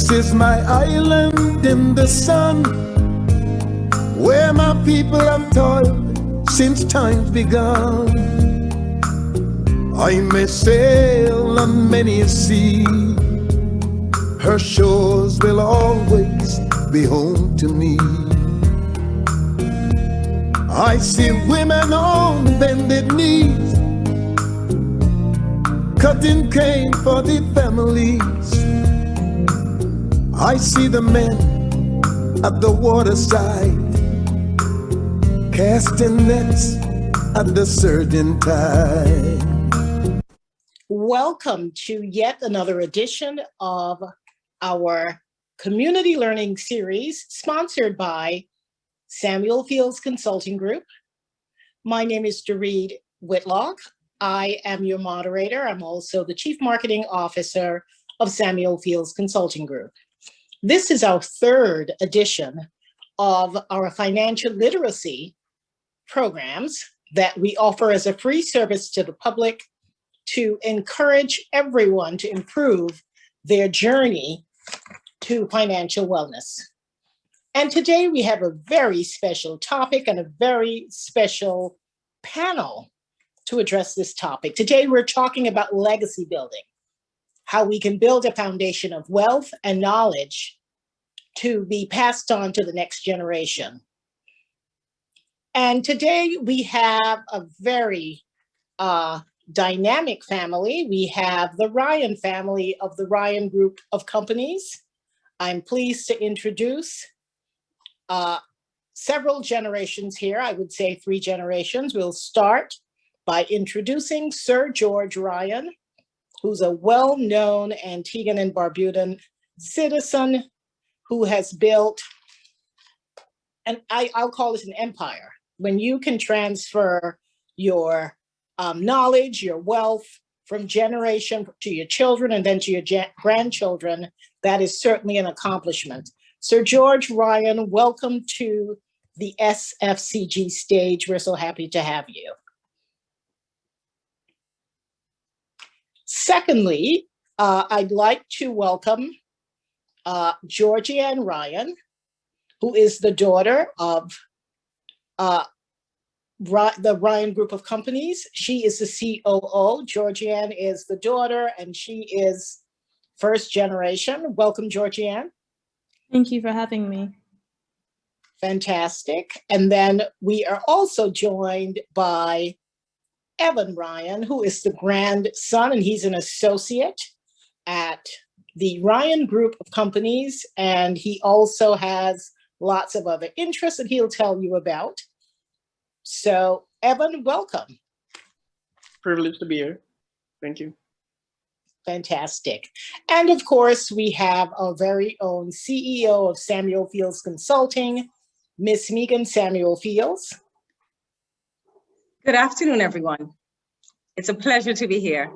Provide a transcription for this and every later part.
This is my island in the sun, where my people have toiled since time's begun. I may sail on many a sea, her shores will always be home to me. I see women on bended knees, cutting cane for the families. I see the men at the waterside, casting nets at the surging tide. Welcome to yet another edition of our community learning series sponsored by Samuel Fields Consulting Group. My name is Doreed Whitlock. I am your moderator. I'm also the Chief Marketing Officer of Samuel Fields Consulting Group. This is our third edition of our financial literacy programs that we offer as a free service to the public to encourage everyone to improve their journey to financial wellness. And today we have a very special topic and a very special panel to address this topic. Today we're talking about legacy building, how we can build a foundation of wealth and knowledge to be passed on to the next generation. And today we have a very dynamic family. We have the Ryan family of the Ryan Group of Companies. I'm pleased to introduce several generations here. I would say 3 generations. We'll start by introducing Sir George Ryan, who's a well-known Antiguan and Barbudan citizen who has built, and I'll call it an empire. When you can transfer your knowledge, your wealth from generation to your children and then to your grandchildren, that is certainly an accomplishment. Sir George Ryan, welcome to the SFCG stage. We're so happy to have you. Secondly, I'd like to welcome Georgianne Ryan, who is the daughter of the Ryan Group of Companies. She is the COO. Georgianne is the daughter, and she is first generation. Welcome, Georgianne. Thank you for having me. Fantastic. And then we are also joined by Evan Ryan, who is the grandson, and he's an associate at the Ryan Group of Companies, and he also has lots of other interests that he'll tell you about. So, Evan, welcome. Privileged to be here. Thank you. Fantastic. And of course, we have our very own CEO of Samuel Fields Consulting, Miss Megan Samuel Fields. Good afternoon, everyone. It's a pleasure to be here.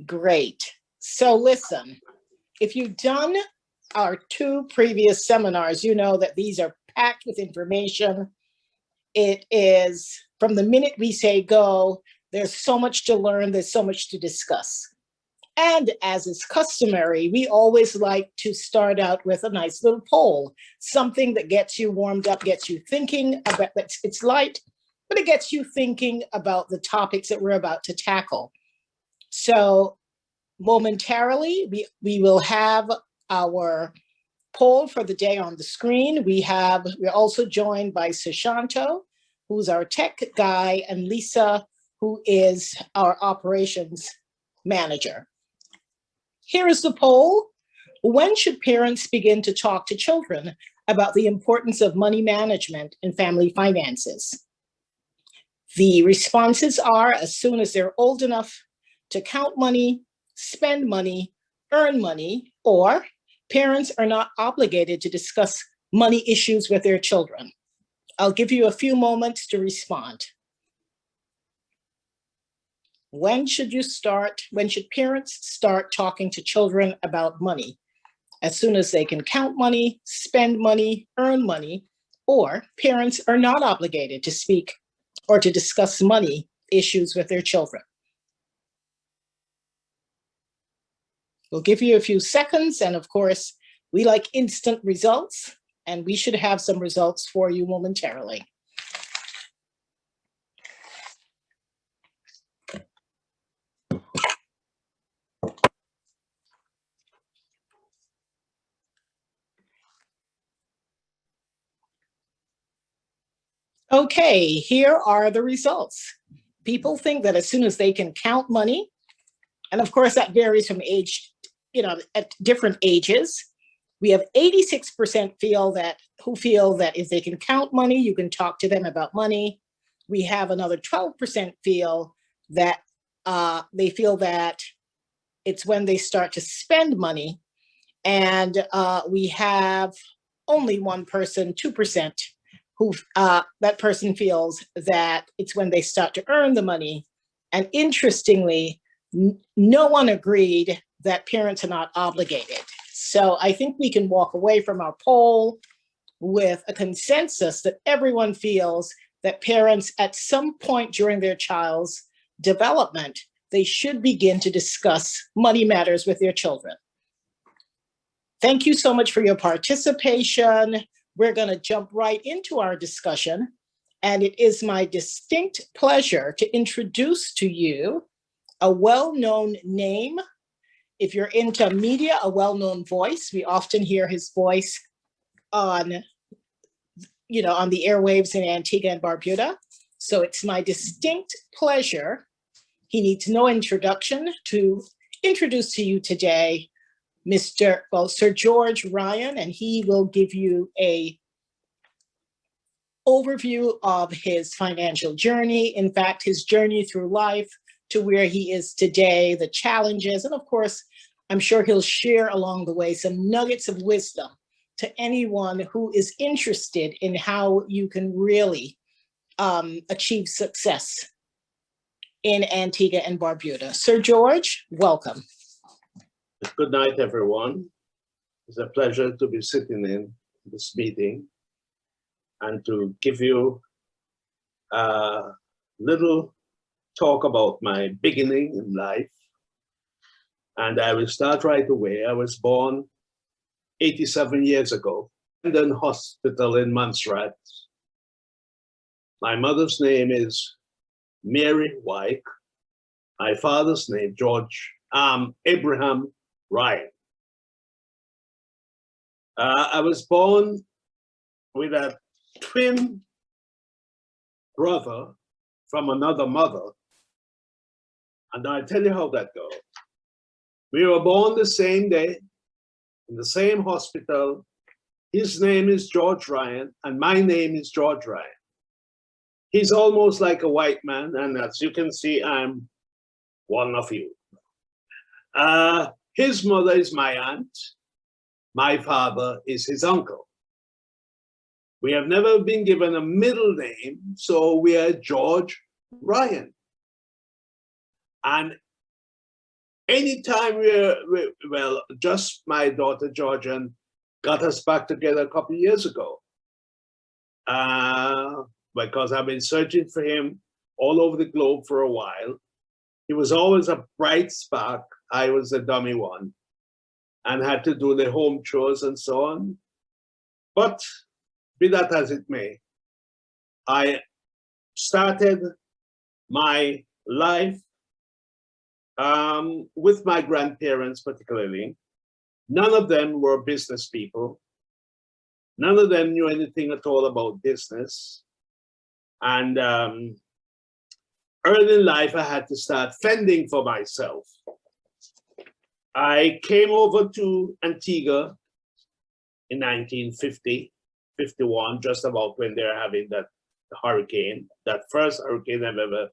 Great. So listen, if you've done our 2 previous seminars, you know that these are packed with information. It is, from the minute we say go, there's so much to learn, there's so much to discuss. And as is customary, we always like to start out with a nice little poll, something that gets you warmed up, gets you thinking about, it's light, but it gets you thinking about the topics that we're about to tackle. So momentarily, we will have our poll for the day on the screen. We're also joined by Sushanto, who's our tech guy, and Lisa, who is our operations manager. Here is the poll. When should parents begin to talk to children about the importance of money management and family finances? The responses are as soon as they're old enough to count money, spend money, earn money, or parents are not obligated to discuss money issues with their children. I'll give you a few moments to respond. When should parents start talking to children about money? As soon as they can count money, spend money, earn money, or parents are not obligated to speak or to discuss money issues with their children. We'll give you a few seconds, and of course, we like instant results, and we should have some results for you momentarily. Okay, here are the results. People think that as soon as they can count money, and of course that varies from age, at different ages. We have 86% who feel that if they can count money, you can talk to them about money. We have another 12% feel that they feel that it's when they start to spend money. And we have only one person, 2%, who that person feels that it's when they start to earn the money. And interestingly, no one agreed that parents are not obligated. So I think we can walk away from our poll with a consensus that everyone feels that parents at some point during their child's development, they should begin to discuss money matters with their children. Thank you so much for your participation. We're going to jump right into our discussion. And it is my distinct pleasure to introduce to you a well-known name. If you're into media, a well-known voice. We often hear his voice on the airwaves in Antigua and Barbuda. So it's my distinct pleasure, he needs no introduction, to introduce to you today Sir George Ryan, and he will give you a overview of his financial journey. In fact, his journey through life to where he is today, the challenges, and of course, I'm sure he'll share along the way some nuggets of wisdom to anyone who is interested in how you can really achieve success in Antigua and Barbuda. Sir George, welcome. Good night, everyone. It's a pleasure to be sitting in this meeting and to give you a little talk about my beginning in life. And I will start right away. I was born 87 years ago in London Hospital in Montserrat. My mother's name is Mary White. My father's name, Abraham Ryan. I was born with a twin brother from another mother. And I'll tell you how that goes. We were born the same day, in the same hospital. His name is George Ryan, and my name is George Ryan. He's almost like a white man, and as you can see, I'm one of you. His mother is my aunt. My father is his uncle. We have never been given a middle name, so we are George Ryan. And anytime just my daughter Georgian got us back together a couple of years ago, because I've been searching for him all over the globe for a while. He was always a bright spark. I was the dummy one and had to do the home chores and so on. But be that as it may, I started my life with my grandparents particularly. None of them were business people. None of them knew anything at all about business. And early in life, I had to start fending for myself. I came over to Antigua in 1950, 51, just about when they're having that hurricane, that first hurricane I've ever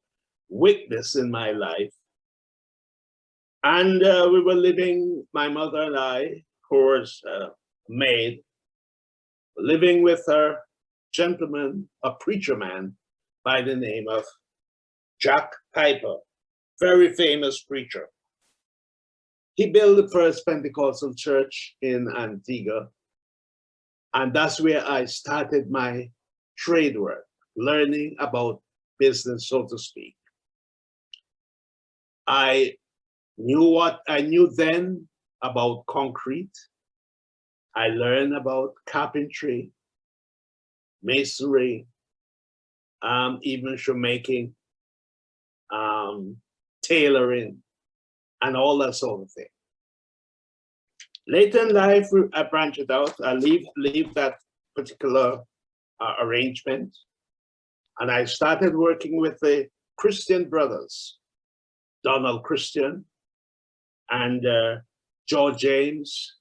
witnessed in my life. And we were living, my mother and I, who was maid, living with a gentleman, a preacher man by the name of Jack Piper, very famous preacher. He built the first Pentecostal church in Antigua, and that's where I started my trade work, learning about business, so to speak. I knew what I knew then about concrete. I learned about carpentry, masonry, even shoemaking, tailoring, and all that sort of thing. Later in life, I branched out. I leave that particular arrangement, and I started working with the Christian brothers, Donald Christian and George James,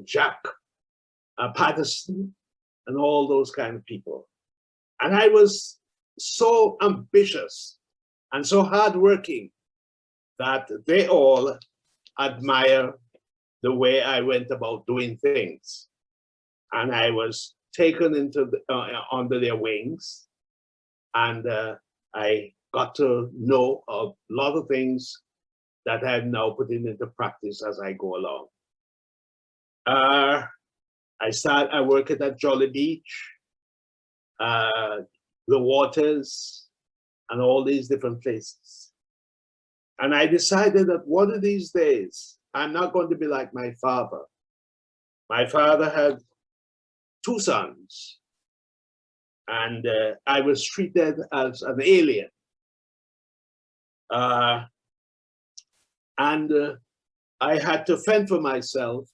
Jack Patterson, and all those kind of people. And I was so ambitious and so hardworking that they all admire the way I went about doing things. And I was taken into under their wings, and I got to know a lot of things that I'm now putting into practice as I go along. I worked at Jolly Beach, the Waters, and all these different places. And I decided that one of these days, I'm not going to be like my father. My father had 2 sons, and I was treated as an alien. I had to fend for myself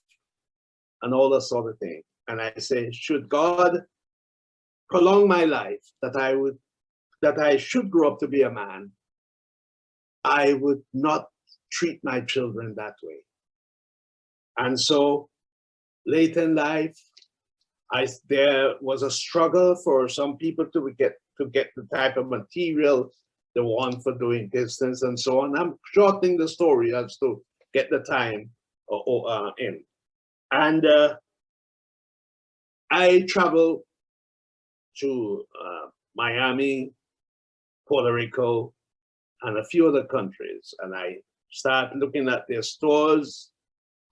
and all that sort of thing. And I say, should God prolong my life, that I should grow up to be a man, I would not treat my children that way. And so late in life, there was a struggle for some people to get the type of material they want for doing business and so on. I'm shortening the story as to get the time in. And I traveled to Miami, Puerto Rico, and a few other countries. And I started looking at their stores,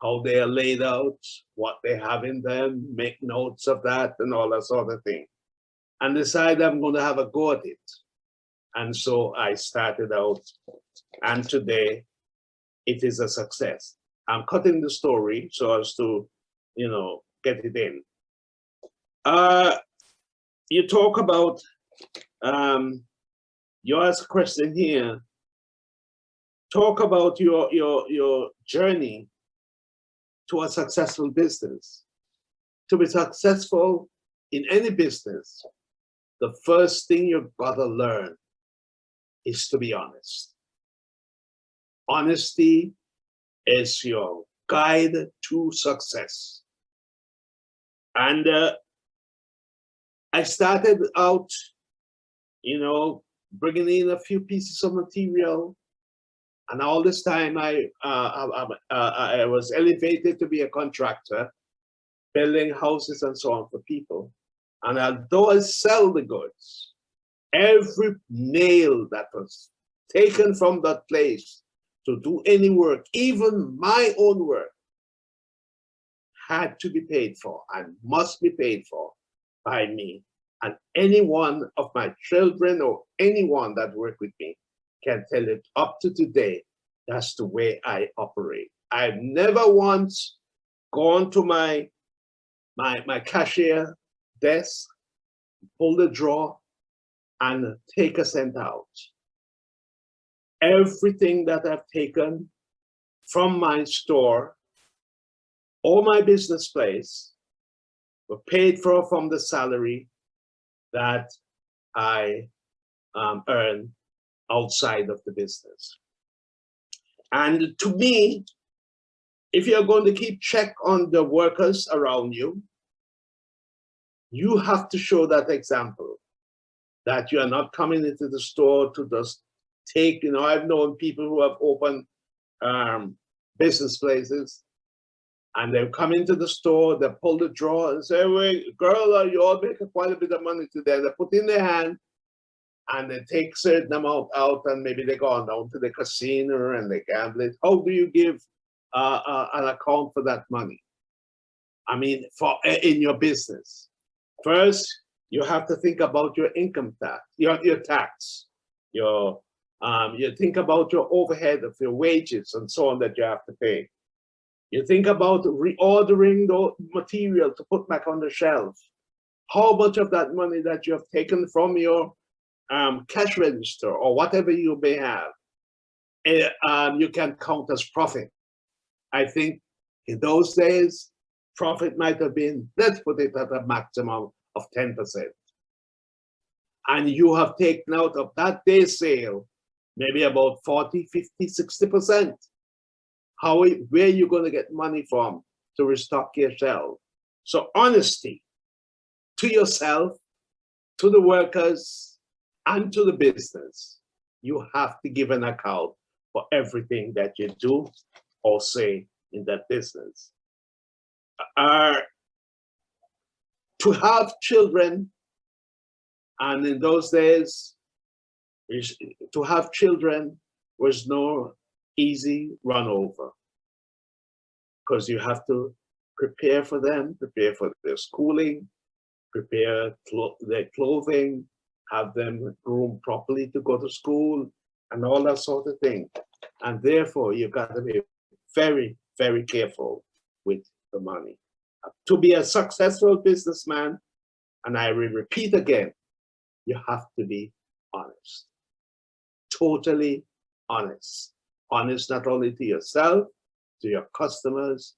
how they are laid out, what they have in them, make notes of that and all that sort of thing. And decided I'm going to have a go at it. And so I started out, and today it is a success. I'm cutting the story so as to, get it in. You talk about, you ask a question here, talk about your journey to a successful business. To be successful in any business, the first thing you've got to learn is to be honest. Honesty is your guide to success. And I started out, bringing in a few pieces of material. And all this time I was elevated to be a contractor, building houses and so on for people. And although I sell the goods, every nail that was taken from that place to do any work, even my own work, had to be paid for and must be paid for by me. And any one of my children or anyone that work with me can tell it up to today, that's the way I operate. I've never once gone to my cashier desk, pull the drawer, and take a cent out. Everything that I've taken from my store or my business place were paid for from the salary that I earn outside of the business. And to me, if you're going to keep check on the workers around you, you have to show that example, that you are not coming into the store to just take, I've known people who have opened business places, and they come into the store, they pull the drawer and say, wait, girl, you all make quite a bit of money today. They put in their hand and they take certain amount out, and maybe they go on down to the casino and they gamble it. How do you give an account for that money? I mean, in your business. First, you have to think about your income tax, your tax, you think about your overhead of your wages and so on that you have to pay. You think about reordering the material to put back on the shelf. How much of that money that you have taken from your cash register or whatever you may have, you can count as profit. I think in those days, profit might have been, let's put it at a maximum of 10%. And you have taken out of that day's sale, maybe about 40, 50, 60%. Where are you going to get money from to restock your shelf? So honesty to yourself, to the workers, and to the business. You have to give an account for everything that you do or say in that business. To have children, and in those days, to have children was no easy run over, because you have to prepare for them, prepare for their schooling, prepare their clothing, have them groomed properly to go to school, and all that sort of thing. And therefore, you've got to be very, very careful with the money. To be a successful businessman, and I will repeat again, you have to be honest. Totally honest. Honest not only to yourself, to your customers,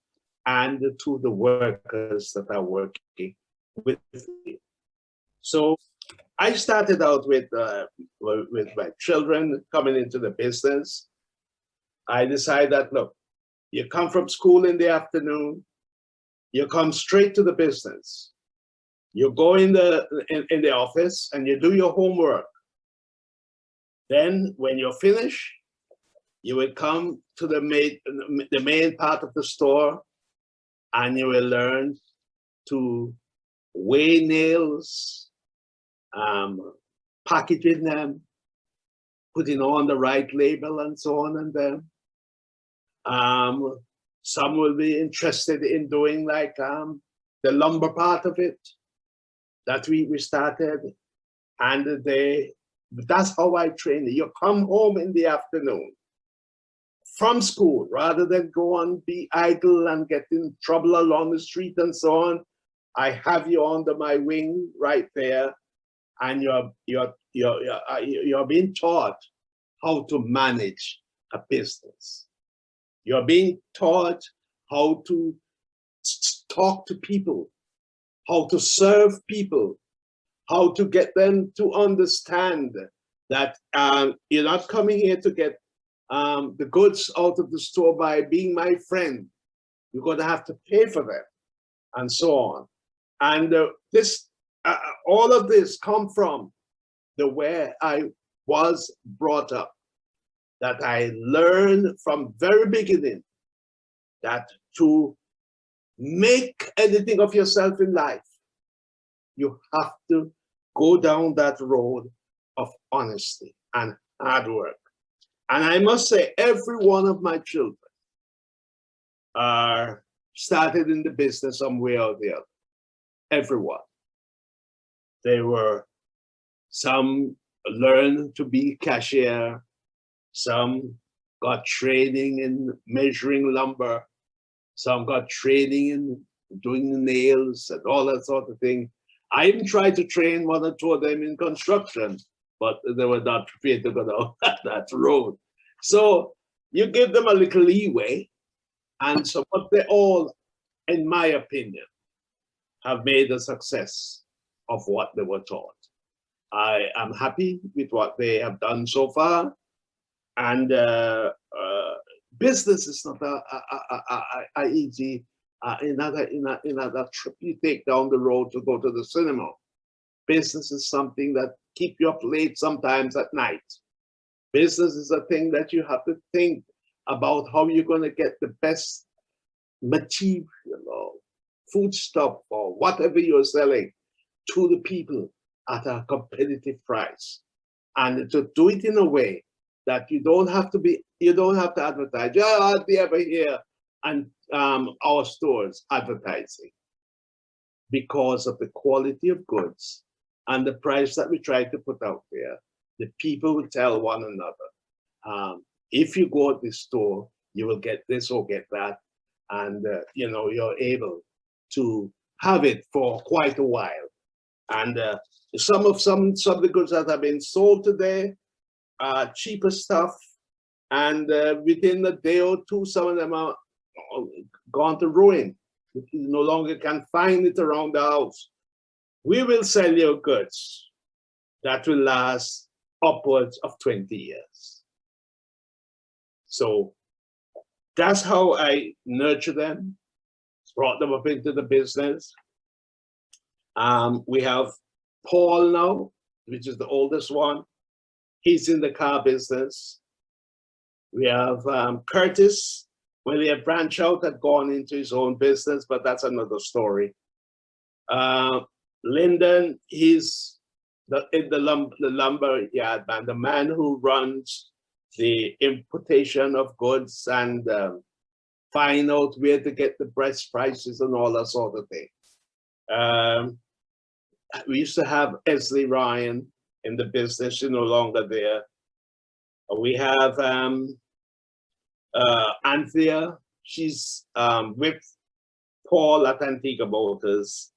and to the workers that are working with you. So I started out with my children coming into the business. I decided that, look, you come from school in the afternoon, you come straight to the business. You go in the office and you do your homework. Then when you're finished, you will come to the main part of the store, and you will learn to weigh nails, packaging them, putting on the right label and so on and then. Some will be interested in doing like the lumber part of it that we started, and that's how I train you. You come home in the afternoon from school, rather than go and be idle and get in trouble along the street and so on. I have you under my wing right there, and you're being taught how to manage a business. You're being taught how to talk to people, how to serve people, how to get them to understand that you're not coming here to get the goods out of the store by being my friend. You're going to have to pay for them, and so on. And all of this come from the way I was brought up, that I learned from very beginning that to make anything of yourself in life, you have to go down that road of honesty and hard work. And I must say, every one of my children are started in the business some way or the other. Everyone. Some learned to be cashier, some got training in measuring lumber, some got training in doing the nails and all that sort of thing. I even tried to train one or two of them in construction, but they were not prepared to go down that road. So you give them a little leeway, and so but they all, in my opinion, have made a success of what they were taught. I am happy with what they have done so far, and business is not a easy another trip you take down the road to go to the cinema. Business is something that keep you up late sometimes at night. Business is a thing that you have to think about how you're going to get the best material or foodstuff or whatever you're selling to the people at a competitive price, and to do it in a way that you don't have to advertise. Yeah, I'll be over here and our stores advertising, because of the quality of goods and the price that we try to put out there. The people will tell one another, if you go to this store, you will get this or get that. and you know, you're able to have it for quite a while. And some of the goods that have been sold today are cheaper stuff, and within a day or two, some of them are gone to ruin. You no longer can find it around the house. We will sell your goods that will last upwards of 20 years. So that's how I nurture them, brought them up into the business. We have Paul now, which is the oldest one. He's in the car business. We have Curtis, when he had branched out, had gone into his own business, but that's another story. Lyndon, he's in the lumber yard man, the man who runs the importation of goods and find out where to get the best prices and all that sort of thing. We used to have Esley Ryan in the business. She's no longer there. We have Anthea. She's with Paul at Antigua Motors.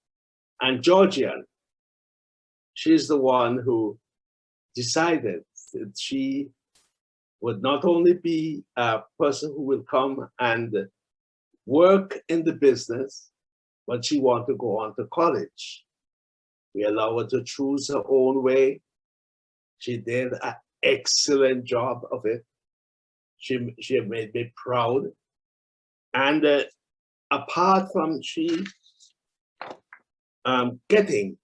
And Georgian, she's the one who decided that she would not only be a person who will come and work in the business, but she wanted to go on to college. We allow her to choose her own way. She did an excellent job of it. She made me proud. And apart from she getting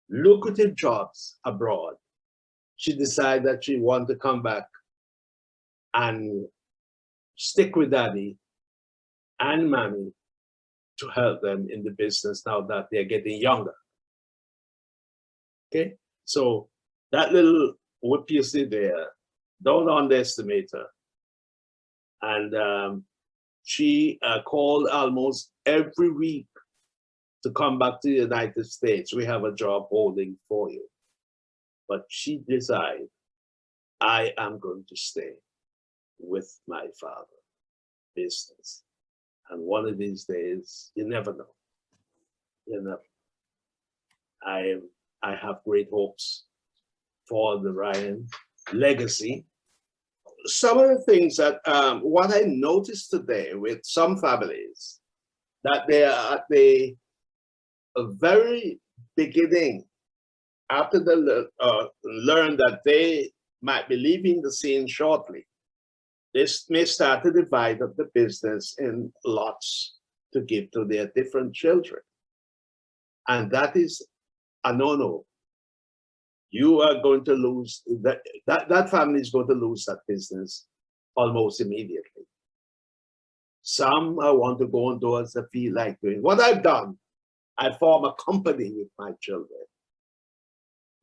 lucrative jobs abroad, she decided that she wanted to come back and stick with daddy and mommy to help them in the business now that they're getting younger. Okay, so that little whip you see there, don't underestimate her. And she called almost every week to come back to the United States. We have a job holding for you. But she decided, I am going to stay with my father business. And one of these days, you never know. You know, I have great hopes for the Ryan legacy. Some of the things that, what I noticed today with some families, that they are at the very beginning, after they learn that they might be leaving the scene shortly, they may start to divide up the business in lots to give to their different children. And that is a no-no. You are going to lose, that family is going to lose that business almost immediately. Some want to go and do as they feel like doing. What I've done, I form a company with my children.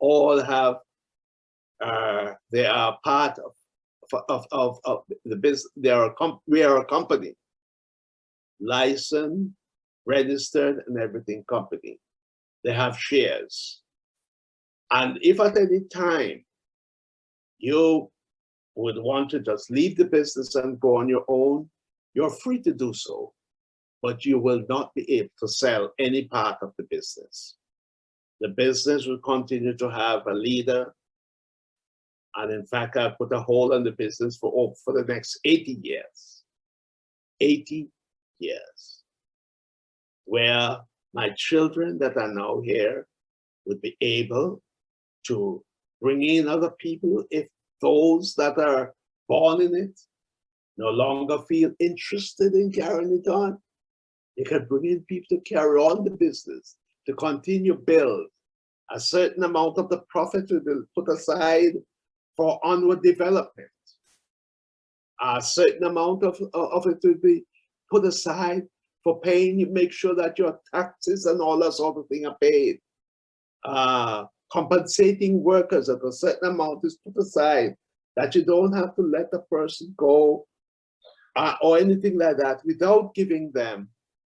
All have, they are part of the business. We are a company, licensed, registered, and everything company. They have shares. And if at any time you would want to just leave the business and go on your own, you're free to do so, but you will not be able to sell any part of the business. The business will continue to have a leader. And in fact, I put a hold on the business for the next 80 years. 80 years. Where my children that are now here would be able to bring in other people if those that are born in it no longer feel interested in carrying it on. You can bring in people to carry on the business, to continue build. A certain amount of the profit will be put aside for onward development. A certain amount of it will be put aside for paying, you make sure that your taxes and all that sort of thing are paid. Compensating workers at a certain amount is put aside, that you don't have to let the person go or anything like that without giving them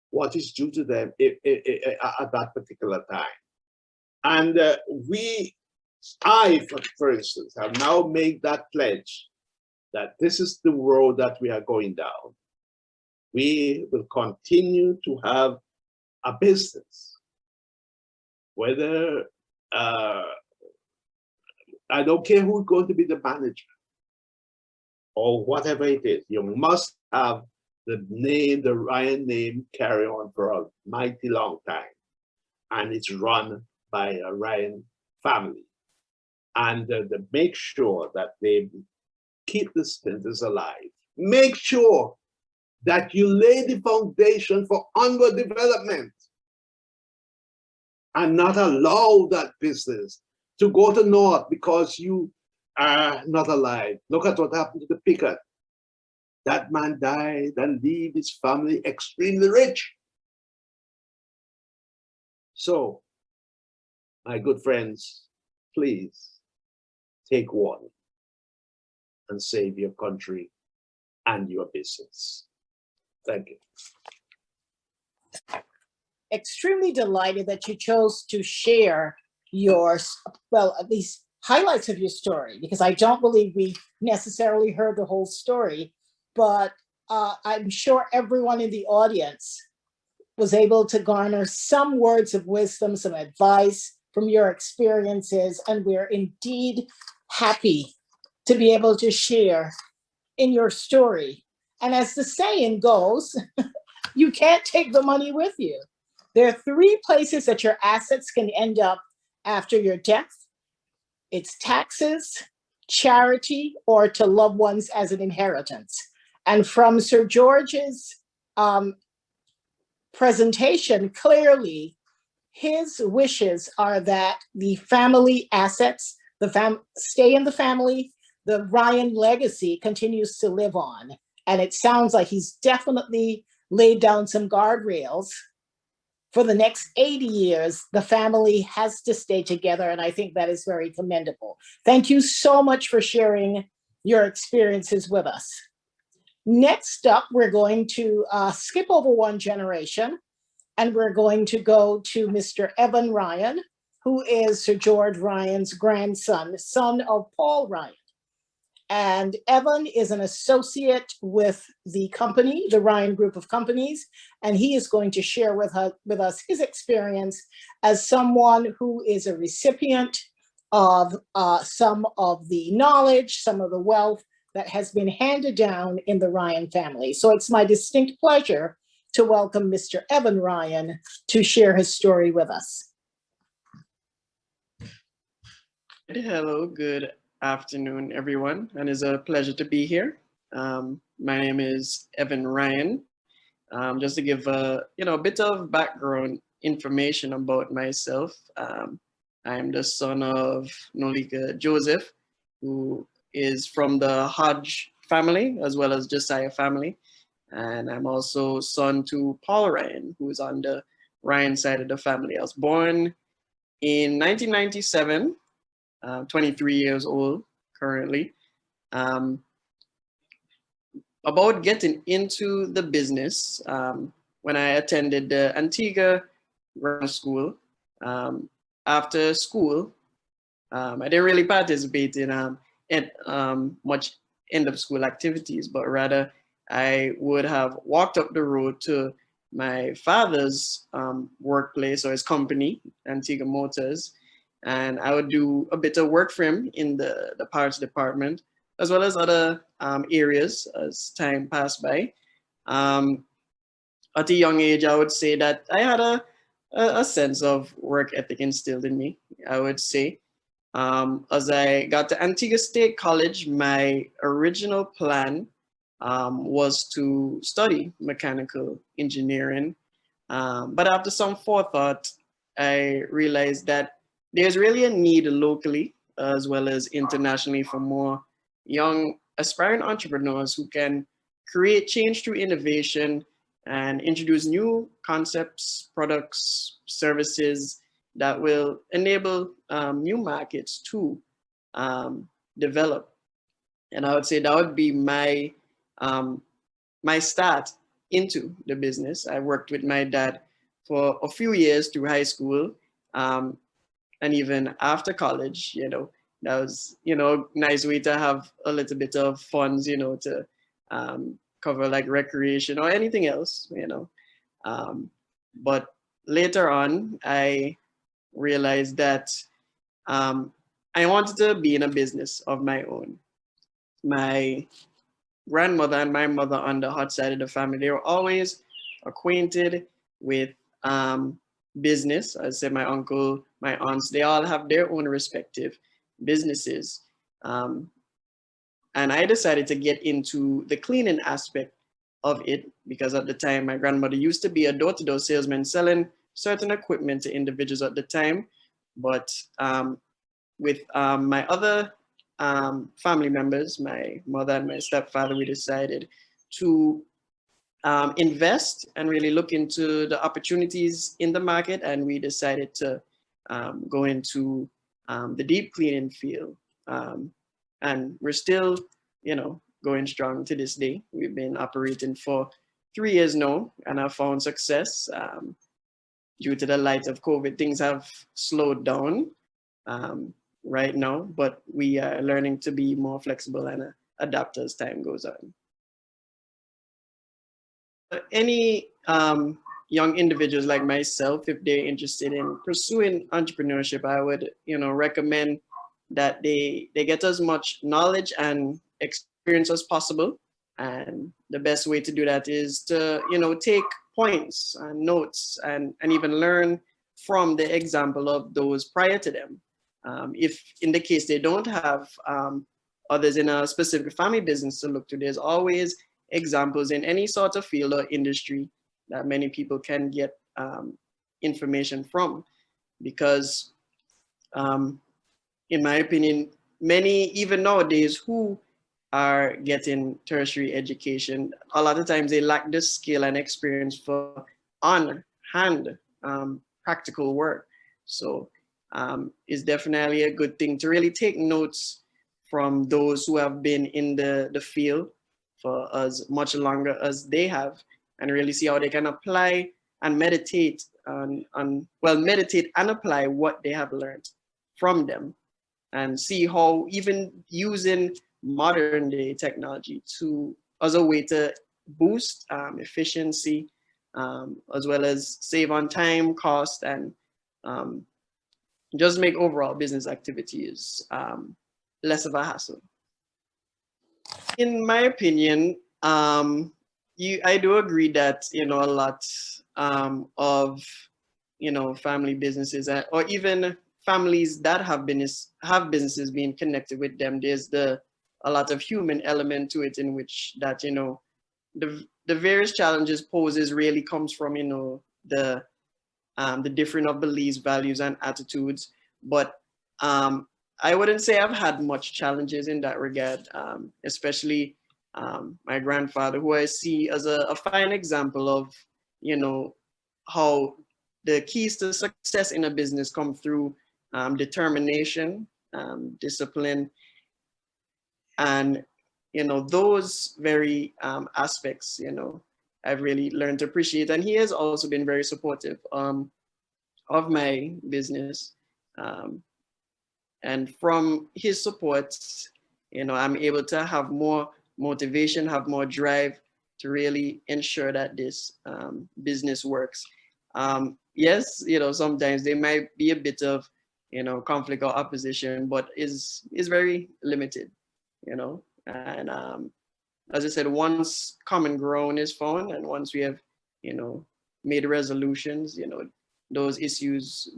what is due to them at that particular time. And I, for instance, have now made that pledge that this is the road that we are going down. we will continue to have a business. Whether, I don't care who's going to be the manager or whatever it is, you must have the name, the Ryan name carry on for a mighty long time. And it's run by a Ryan family. And make sure that they keep the spinners alive. Make sure that you lay the foundation for onward development and not allow that business to go to naught because you are not alive. Look at what happened to the Pickett. That man died and leave his family extremely rich. So, my good friends, please take one and save your country and your business. Thank you. Extremely delighted that you chose to share your, well, at least highlights of your story, because I don't believe we necessarily heard the whole story, but I'm sure everyone in the audience was able to garner some words of wisdom, some advice from your experiences, and we're indeed happy to be able to share in your story. And as the saying goes, you can't take the money with you. There are three places that your assets can end up after your death. It's taxes, charity, or to loved ones as an inheritance. And from Sir George's presentation, clearly his wishes are that the family assets, stay in the family, the Ryan legacy continues to live on. And it sounds like he's definitely laid down some guardrails. For the next 80 years, the family has to stay together, and I think that is very commendable. Thank you so much for sharing your experiences with us. Next up, we're going to skip over one generation, and we're going to go to Mr. Evan Ryan, who is Sir George Ryan's grandson, son of Paul Ryan. And Evan is an associate with the company, the Ryan Group of Companies, and he is going to share with us his experience as someone who is a recipient of some of the knowledge, some of the wealth that has been handed down in the Ryan family. So it's my distinct pleasure to welcome Mr. Evan Ryan to share his story with us. Hello, good afternoon, everyone, and it's a pleasure to be here. My name is Evan Ryan. Just to give a bit of background information about myself, I'm the son of Nolika Joseph, who is from the Hodge family as well as Josiah family, and I'm also son to Paul Ryan, who is on the Ryan side of the family. I was born in 1997. 23 years old currently. About getting into the business, when I attended the Antigua grammar school, after school, I didn't really participate in much end of school activities, but rather I would have walked up the road to my father's workplace or his company, Antigua Motors, and I would do a bit of work for him in the parts department, as well as other areas as time passed by. At a young age, I would say that I had a sense of work ethic instilled in me, I would say. As I got to Antigua State College, my original plan was to study mechanical engineering. But after some forethought, I realized that there's really a need locally as well as internationally for more young aspiring entrepreneurs who can create change through innovation and introduce new concepts, products, services that will enable new markets to develop. And I would say that would be my start into the business. I worked with my dad for a few years through high school. And even after college, that was, nice way to have a little bit of funds, to cover like recreation or anything else, but later on, I realized that I wanted to be in a business of my own. My grandmother and my mother on the hot side of the family, they were always acquainted with business. I said my uncle, my aunts, they all have their own respective businesses. And I decided to get into the cleaning aspect of it because at the time my grandmother used to be a door-to-door salesman selling certain equipment to individuals at the time. But with my other family members, my mother and my stepfather, we decided to invest and really look into the opportunities in the market. And we decided to go into the deep cleaning field. And we're still, going strong to this day. We've been operating for 3 years now and have found success. Due to the light of COVID, things have slowed down right now, but we are learning to be more flexible and adapt as time goes on. Any young individuals like myself, if they're interested in pursuing entrepreneurship, I would, recommend that they get as much knowledge and experience as possible. And the best way to do that is to, take points and notes and even learn from the example of those prior to them. If in the case they don't have others in a specific family business to look to, there's always examples in any sort of field or industry that many people can get information from. Because in my opinion, many, even nowadays, who are getting tertiary education, a lot of times they lack the skill and experience for on-hand practical work. So it's definitely a good thing to really take notes from those who have been in the field for as much longer as they have, and really see how they can apply and meditate meditate and apply what they have learned from them, and see how even using modern day technology as a way to boost efficiency, as well as save on time, cost, and just make overall business activities less of a hassle. In my opinion, I do agree that a lot of family businesses or even families that have businesses being connected with them, there's a lot of human element to it, in which that the various challenges poses really comes from the different of beliefs, values, and attitudes. But I wouldn't say I've had much challenges in that regard, especially my grandfather, who I see as a fine example of, how the keys to success in a business come through determination, discipline, and, those very aspects, I've really learned to appreciate. And he has also been very supportive of my business. And from his support, I'm able to have more motivation, have more drive to really ensure that this business works. Yes, sometimes there might be a bit of, conflict or opposition, but is very limited, and as I said, once common ground is found, and once we have, made resolutions, those issues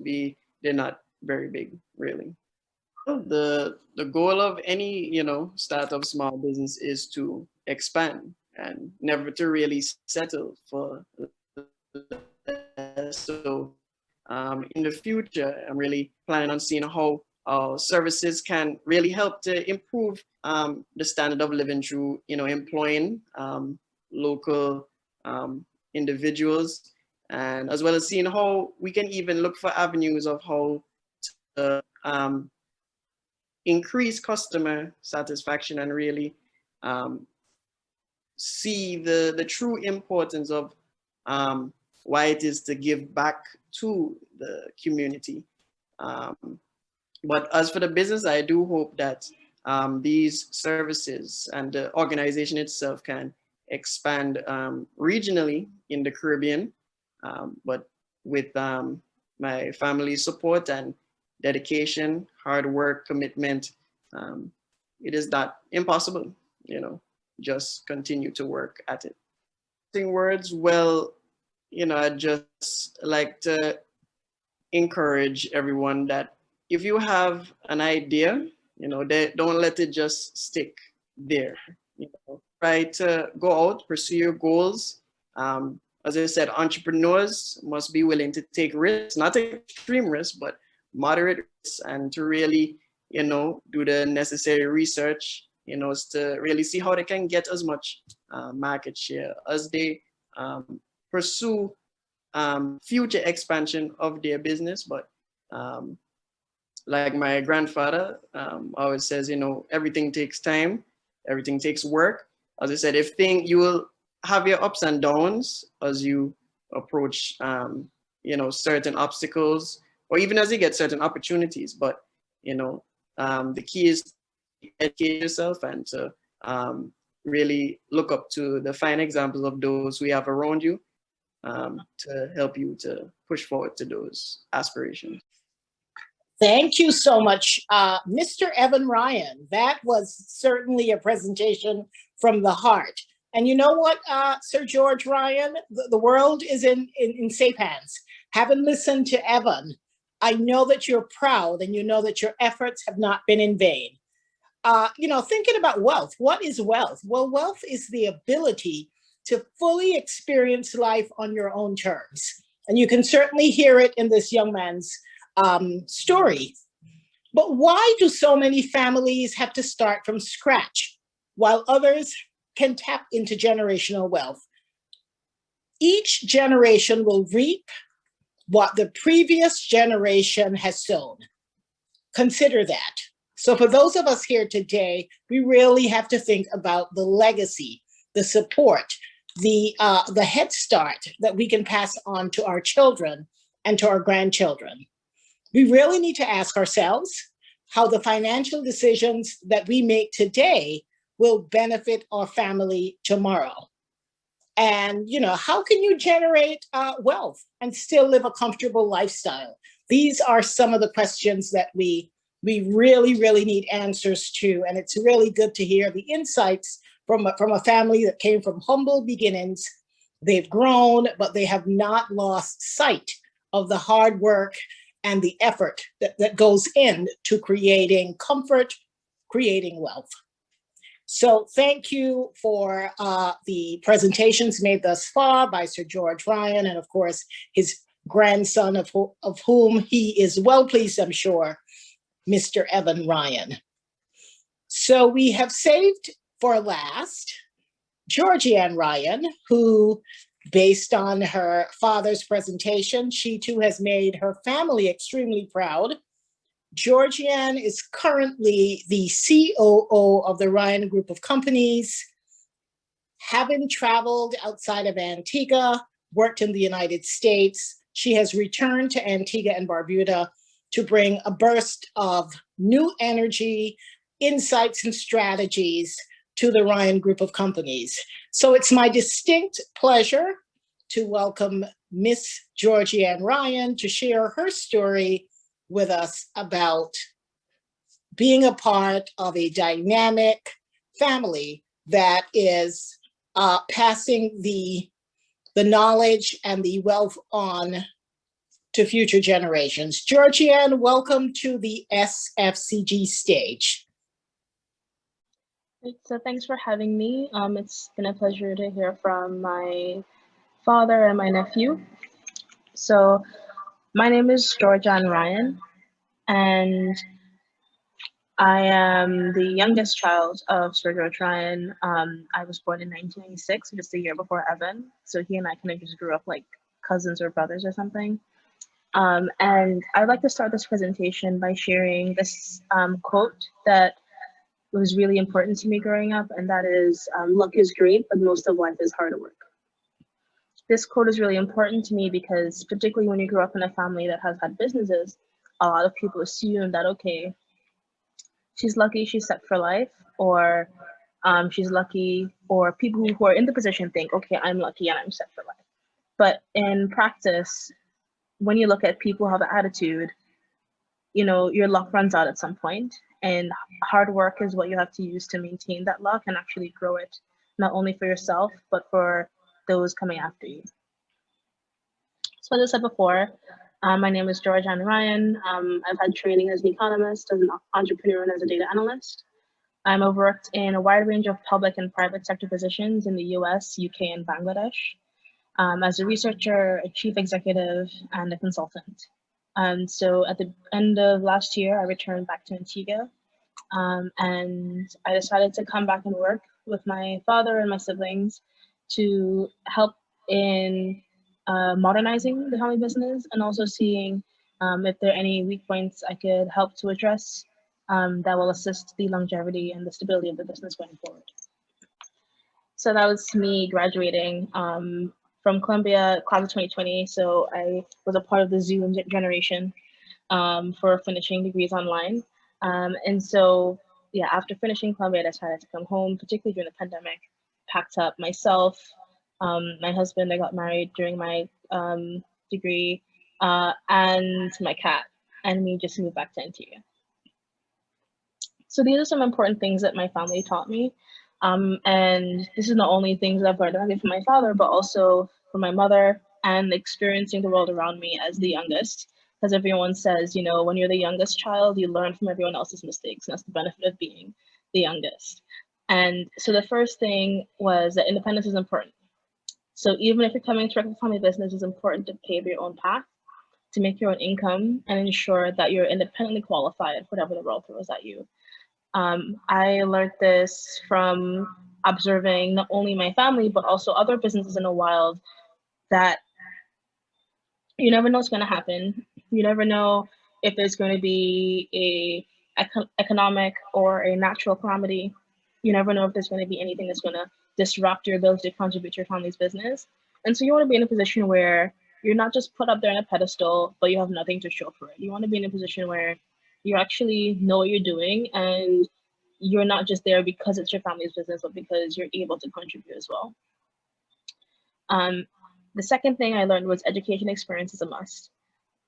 they're not very big, really. The goal of any, startup small business is to expand and never to really settle for less. So in the future, I'm really planning on seeing how our services can really help to improve the standard of living through, employing local individuals, and as well as seeing how we can even look for avenues of how to increase customer satisfaction and really see the true importance of why it is to give back to the community. But as for the business, I do hope that these services and the organization itself can expand regionally in the Caribbean. But with my family's support and dedication, hard work, commitment, it is not impossible, you know, just continue to work at it. Words, well, you know, I'd just like to encourage everyone that if you have an idea, you know, don't let it just stick there. You know, try to go out, pursue your goals. As I said, entrepreneurs must be willing to take risks, not extreme risks, but moderate risks, and to really, you know, do the necessary research, you know, to really see how they can get as much market share as they pursue future expansion of their business. But like my grandfather always says, you know, everything takes time, everything takes work. As I said, you will have your ups and downs as you approach, you know, certain obstacles, or even as you get certain opportunities. But, you know, the key is to educate yourself and to really look up to the fine examples of those we have around you to help you to push forward to those aspirations. Thank you so much, Mr. Evan Ryan. That was certainly a presentation from the heart. And you know what, Sir George Ryan, the world is in safe hands. Having listened to Evan, I know that you're proud and you know that your efforts have not been in vain. You know, thinking about wealth, what is wealth? Well, wealth is the ability to fully experience life on your own terms. And you can certainly hear it in this young man's story. But why do so many families have to start from scratch while others can tap into generational wealth? Each generation will reap what the previous generation has sown. Consider that. So for those of us here today, we really have to think about the legacy, the support, the head start that we can pass on to our children and to our grandchildren. We really need to ask ourselves how the financial decisions that we make today will benefit our family tomorrow. And, you know, how can you generate wealth and still live a comfortable lifestyle? These are some of the questions that we really, really need answers to. And it's really good to hear the insights from a family that came from humble beginnings. They've grown, but they have not lost sight of the hard work and the effort that goes into creating comfort, creating wealth. So thank you for the presentations made thus far by Sir George Ryan, and of course, his grandson, of whom he is well pleased, I'm sure, Mr. Evan Ryan. So we have saved for last Georgianne Ryan, who, based on her father's presentation, she too has made her family extremely proud. Georgianne is currently the COO of the Ryan Group of Companies. Having traveled outside of Antigua, worked in the United States, she has returned to Antigua and Barbuda to bring a burst of new energy, insights, and strategies to the Ryan Group of Companies. So it's my distinct pleasure to welcome Miss Georgianne Ryan to share her story with us about being a part of a dynamic family that is passing the knowledge and the wealth on to future generations. Georgianne, welcome to the SFCG stage. So thanks for having me. It's been a pleasure to hear from my father and my nephew. So my name is Georgianne Ryan, and I am the youngest child of Sir George Ryan. I was born in 1996, just a year before Evan. So he and I kind of just grew up like cousins or brothers or something. And I'd like to start this presentation by sharing this quote that was really important to me growing up, and that is, luck is great, but most of life is hard work. This quote is really important to me because particularly when you grow up in a family that has had businesses, a lot of people assume that, okay, she's lucky, she's set for life, or she's lucky, or people who are in the position think, okay, I'm lucky and I'm set for life. But in practice, when you look at people who have an attitude, you know, your luck runs out at some point, and hard work is what you have to use to maintain that luck and actually grow it, not only for yourself, but for those coming after you. So as I said before, my name is Georgianne Ryan. I've had training as an economist, as an entrepreneur, and as a data analyst. I've worked in a wide range of public and private sector positions in the US, UK, and Bangladesh, as a researcher, a chief executive, and a consultant. And so at the end of last year, I returned back to Antigua, and I decided to come back and work with my father and my siblings to help in modernizing the family business, and also seeing if there are any weak points I could help to address that will assist the longevity and the stability of the business going forward. So that was me graduating from Columbia, class of 2020. So I was a part of the Zoom generation for finishing degrees online. And so, yeah, after finishing Columbia, I decided to come home, particularly during the pandemic, packed up myself, my husband. I got married during my degree, and my cat, and we just moved back to Antigua. So these are some important things that my family taught me. And this is not only things that I've learned from my father, but also from my mother, and experiencing the world around me as the youngest. Because everyone says, you know, when you're the youngest child, you learn from everyone else's mistakes. And that's the benefit of being the youngest. And so the first thing was that independence is important. So even if you're coming to work with a family business, it's important to pave your own path, to make your own income, and ensure that you're independently qualified, whatever the world throws at you. I learned this from observing not only my family, but also other businesses in the wild, that you never know what's going to happen. You never know if there's going to be a economic or a natural calamity. You never know if there's going to be anything that's going to disrupt your ability to contribute to your family's business. And so you want to be in a position where you're not just put up there on a pedestal, but you have nothing to show for it. You want to be in a position where you actually know what you're doing, and you're not just there because it's your family's business, but because you're able to contribute as well. The second thing I learned was education experience is a must.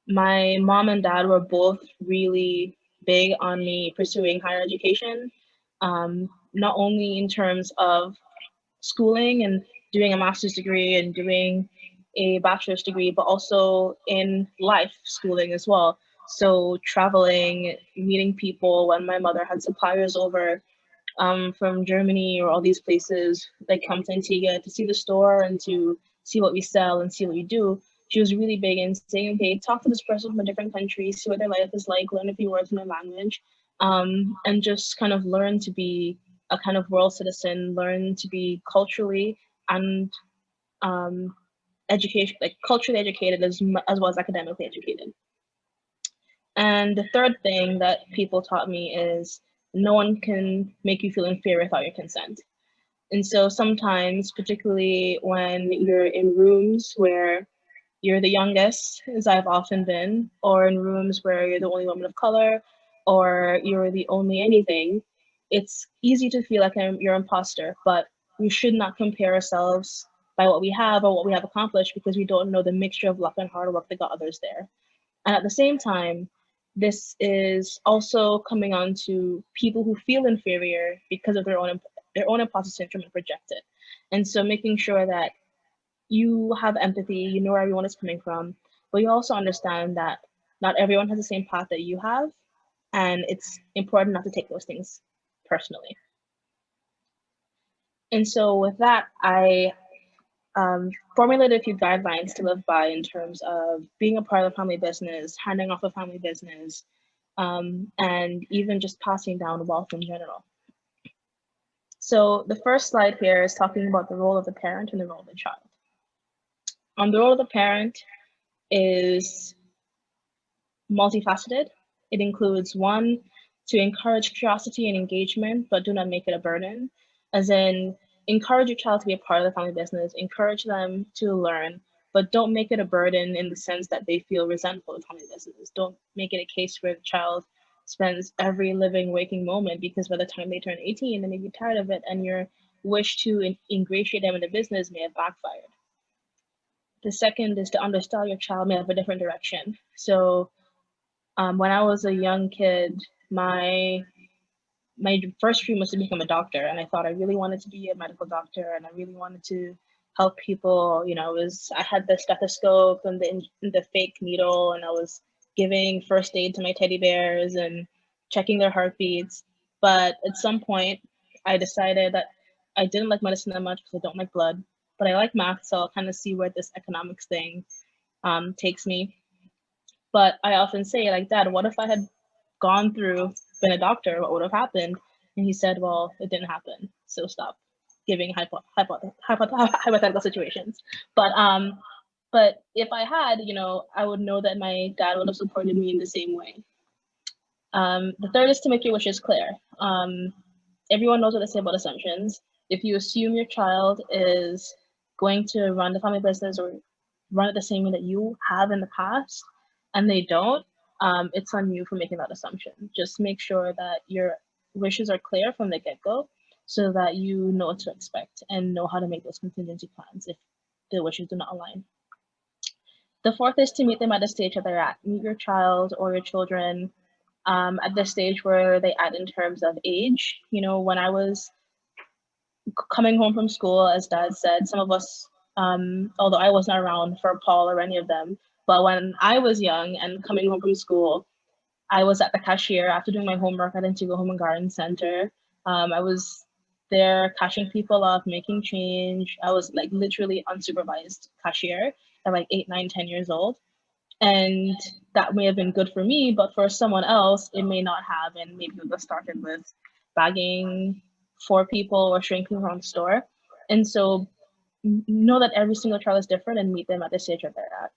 My mom and dad were both really big on me pursuing higher education, not only in terms of schooling and doing a master's degree and doing a bachelor's degree, but also in life schooling as well. So traveling, meeting people. When my mother had suppliers over from Germany or all these places, like come to Antigua to see the store and to see what we sell and see what we do, she was really big in saying, okay, talk to this person from a different country, see what their life is like, learn a few words in their language, and just kind of learn to be a kind of world citizen, learn to be culturally and culturally educated as well as academically educated. And the third thing that people taught me is no one can make you feel inferior without your consent. And so sometimes, particularly when you're in rooms where you're the youngest, as I've often been, or in rooms where you're the only woman of color, or you're the only anything, it's easy to feel like you're an imposter, but we should not compare ourselves by what we have or what we have accomplished, because we don't know the mixture of luck and hard work that got others there. And at the same time, this is also coming on to people who feel inferior because of their own imposter syndrome and project it. And so making sure that you have empathy, you know where everyone is coming from, but you also understand that not everyone has the same path that you have, and it's important not to take those things personally. And so with that, I formulated a few guidelines to live by in terms of being a part of the family business, handing off a family business, and even just passing down wealth in general. So the first slide here is talking about the role of the parent and the role of the child. The role of the parent is multifaceted. It includes, one, to encourage curiosity and engagement, but do not make it a burden. As in, encourage your child to be a part of the family business, encourage them to learn, but don't make it a burden in the sense that they feel resentful of family business. Don't make it a case where the child spends every living waking moment, because by the time they turn 18, they may be tired of it, and your wish to ingratiate them in the business may have backfired. The second is to understand your child may have a different direction. So when I was a young kid, my first dream was to become a doctor, and I thought I really wanted to be a medical doctor, and I really wanted to help people. You know, I had the stethoscope and the fake needle, and I was giving first aid to my teddy bears and checking their heartbeats. But at some point, I decided that I didn't like medicine that much because I don't like blood, but I like math, so I'll kind of see where this economics thing takes me. But I often say, like, Dad, what if I had gone through, been a doctor? What would have happened? And he said, well, it didn't happen. So stop giving hypothetical situations. But if I had, you know, I would know that my dad would have supported me in the same way. The third is to make your wishes clear. Everyone knows what they say about assumptions. If you assume your child is going to run the family business or run it the same way that you have in the past, and they don't, it's on you for making that assumption. Just make sure that your wishes are clear from the get-go so that you know what to expect and know how to make those contingency plans if the wishes do not align. The fourth is to meet them at the stage that they're at. Meet your child or your children at the stage where they at in terms of age. You know, when I was coming home from school, as Dad said, some of us, although I wasn't around for Paul or any of them, but when I was young and coming home from school, I was at the cashier after doing my homework at Antigua Home and Garden Center. I was there cashing people off, making change. I was like literally unsupervised cashier at like 8, 9, 10 years old. And that may have been good for me, but for someone else, it may not have. And maybe we have started with bagging for people or showing people around the store. And so know that every single child is different and meet them at the stage that they're at.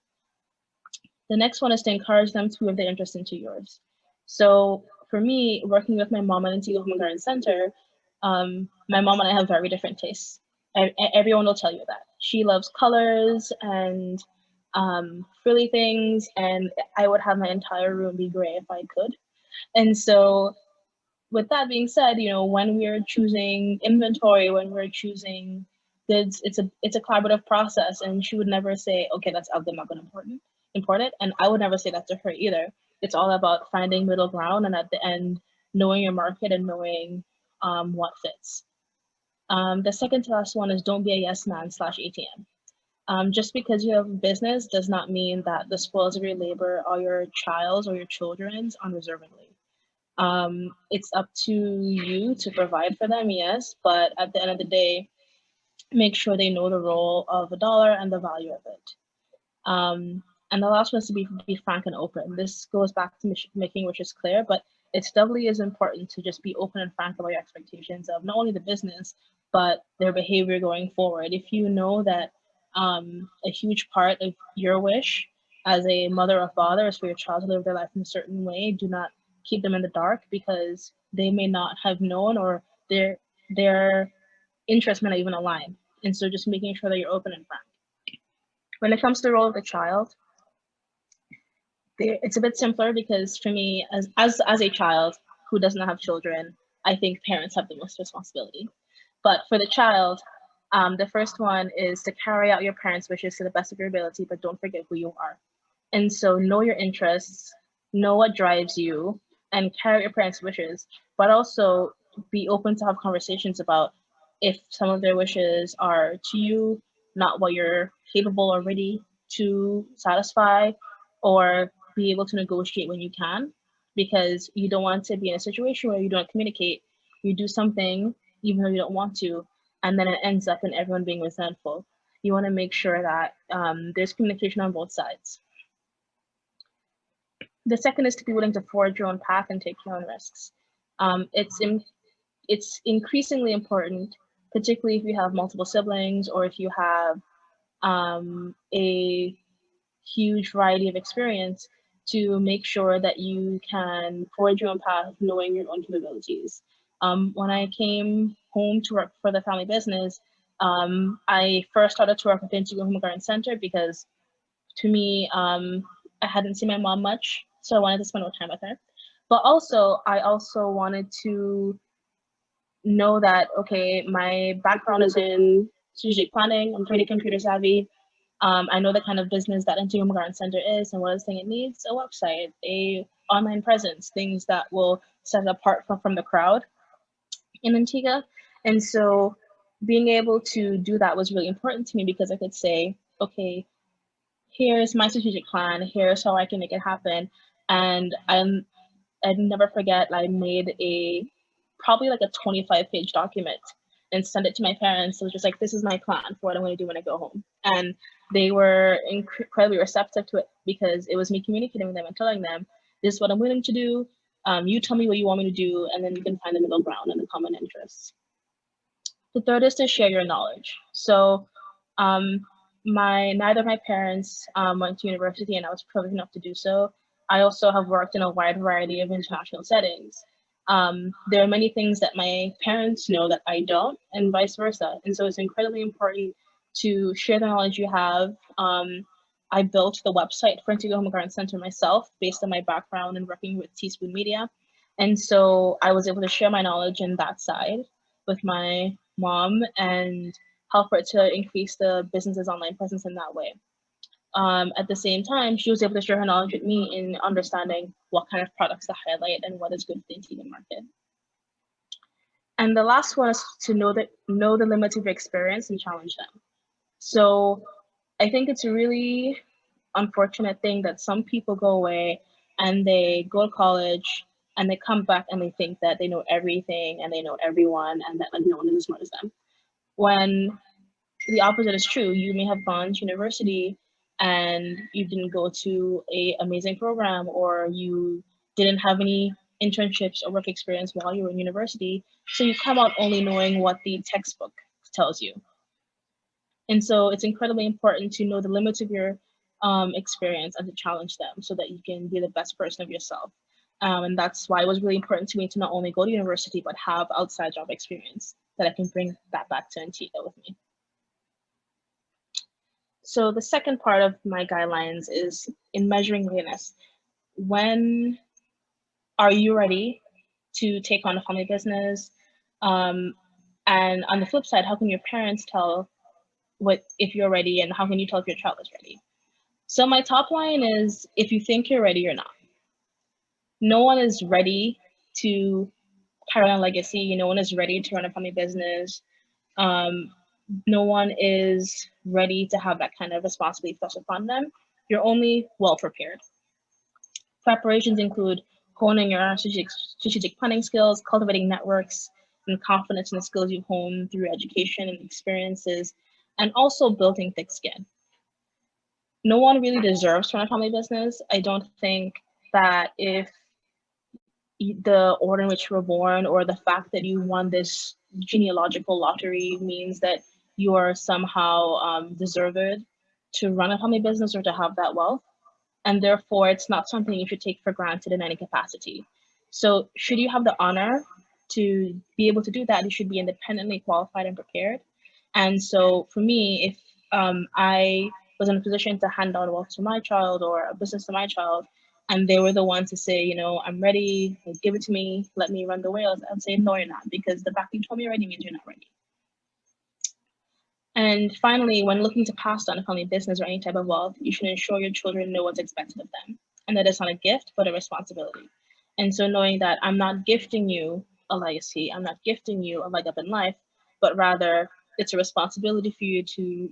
The next one is to encourage them to move their interest into yours. So for me, working with my mom at Antigua Home and Garden Center, my mom and I have very different tastes. Everyone will tell you that. She loves colors and frilly things, and I would have my entire room be gray if I could. And so with that being said, you know, when we're choosing inventory, when we're choosing goods, it's a collaborative process, and she would never say, okay, that's ugly, I'm not going to import it. And I would never say that to her either. It's all about finding middle ground, and at the end, knowing your market and knowing what fits. The second to last one is don't be a yes man / ATM. Just because you have a business does not mean that the spoils of your labor are your child's or your children's unreservedly. It's up to you to provide for them, yes, but at the end of the day, make sure they know the role of a dollar and the value of it. And the last one is to be frank and open. This goes back to making wishes clear, but it's doubly as important to just be open and frank about your expectations of not only the business, but their behavior going forward. If you know that a huge part of your wish as a mother or father is for your child to live their life in a certain way, do not keep them in the dark, because they may not have known, or their interests may not even align. And so just making sure that you're open and frank. When it comes to the role of the child, it's a bit simpler, because for me, as a child who doesn't have children, I think parents have the most responsibility. But for the child, the first one is to carry out your parents' wishes to the best of your ability, but don't forget who you are. And so know your interests, know what drives you, and carry out your parents' wishes, but also be open to have conversations about if some of their wishes are to you, not what you're capable or ready to satisfy, or be able to negotiate when you can, because you don't want to be in a situation where you don't communicate, you do something even though you don't want to, and then it ends up in everyone being resentful. You want to make sure that there's communication on both sides. The second is to be willing to forge your own path and take your own risks. It's increasingly important, particularly if you have multiple siblings or if you have a huge variety of experience, to make sure that you can forge your own path knowing your own capabilities. When I came home to work for the family business, I first started to work with the Antigua Home and Garden Center because, to me, I hadn't seen my mom much, so I wanted to spend more time with her. But also, I also wanted to know that, okay, my background is in strategic planning, I'm pretty computer savvy. I know the kind of business that Antigua Garden Center is, and what is thing it needs: a website, a online presence, things that will set it apart from the crowd in Antigua. And so being able to do that was really important to me, because I could say, okay, here's my strategic plan, here's how I can make it happen. And I'd never forget, I made a probably like a 25-page document and sent it to my parents. So it was just like, this is my plan for what I'm going to do when I go home. And they were incredibly receptive to it, because it was me communicating with them and telling them, this is what I'm willing to do. You tell me what you want me to do, and then we can find the middle ground and the common interests. The third is to share your knowledge. So neither of my parents went to university, and I was privileged enough to do so. I also have worked in a wide variety of international settings. There are many things that my parents know that I don't, and vice versa. And so it's incredibly important to share the knowledge you have. I built the website for Antigua Home Garden Center myself, based on my background in working with Teaspoon Media. And so I was able to share my knowledge in that side with my mom and help her to increase the business's online presence in that way. At the same time, she was able to share her knowledge with me in understanding what kind of products to highlight and what is good for the Antigua market. And the last one is to know the limits of your experience and challenge them. So I think it's a really unfortunate thing that some people go away and they go to college and they come back and they think that they know everything and they know everyone, and that like no one is as smart as them. When the opposite is true. You may have gone to university and you didn't go to a amazing program, or you didn't have any internships or work experience while you were in university. So you come out only knowing what the textbook tells you. And so it's incredibly important to know the limits of your experience and to challenge them, so that you can be the best person of yourself. And that's why it was really important to me to not only go to university, but have outside job experience that I can bring that back to Antigua with me. So the second part of my guidelines is in measuring readiness. When are you ready to take on a family business? And on the flip side, how can your parents tell if you're ready, and how can you tell if your child is ready? So my top line is, if you think you're ready, you're not. No one is ready to carry on a legacy. No one is ready to run a family business. No one is ready to have that kind of responsibility thrust upon them. You're only well prepared. Preparations include honing your strategic planning skills, cultivating networks and confidence in the skills you hone through education and experiences, and also building thick skin. No one really deserves to run a family business. I don't think that if the order in which you were born, or the fact that you won this genealogical lottery, means that you are somehow deserved to run a family business or to have that wealth. And therefore, it's not something you should take for granted in any capacity. So should you have the honor to be able to do that, you should be independently qualified and prepared. And so for me, if I was in a position to hand down wealth to my child or a business to my child, and they were the ones to say, you know, I'm ready, give it to me, let me run the whales, I'd say, no, you're not, because the fact you told me you're ready means you're not ready. And finally, when looking to pass on a family business or any type of wealth, you should ensure your children know what's expected of them, and that it's not a gift, but a responsibility. And so knowing that I'm not gifting you a legacy, I'm not gifting you a leg up in life, but rather it's a responsibility for you to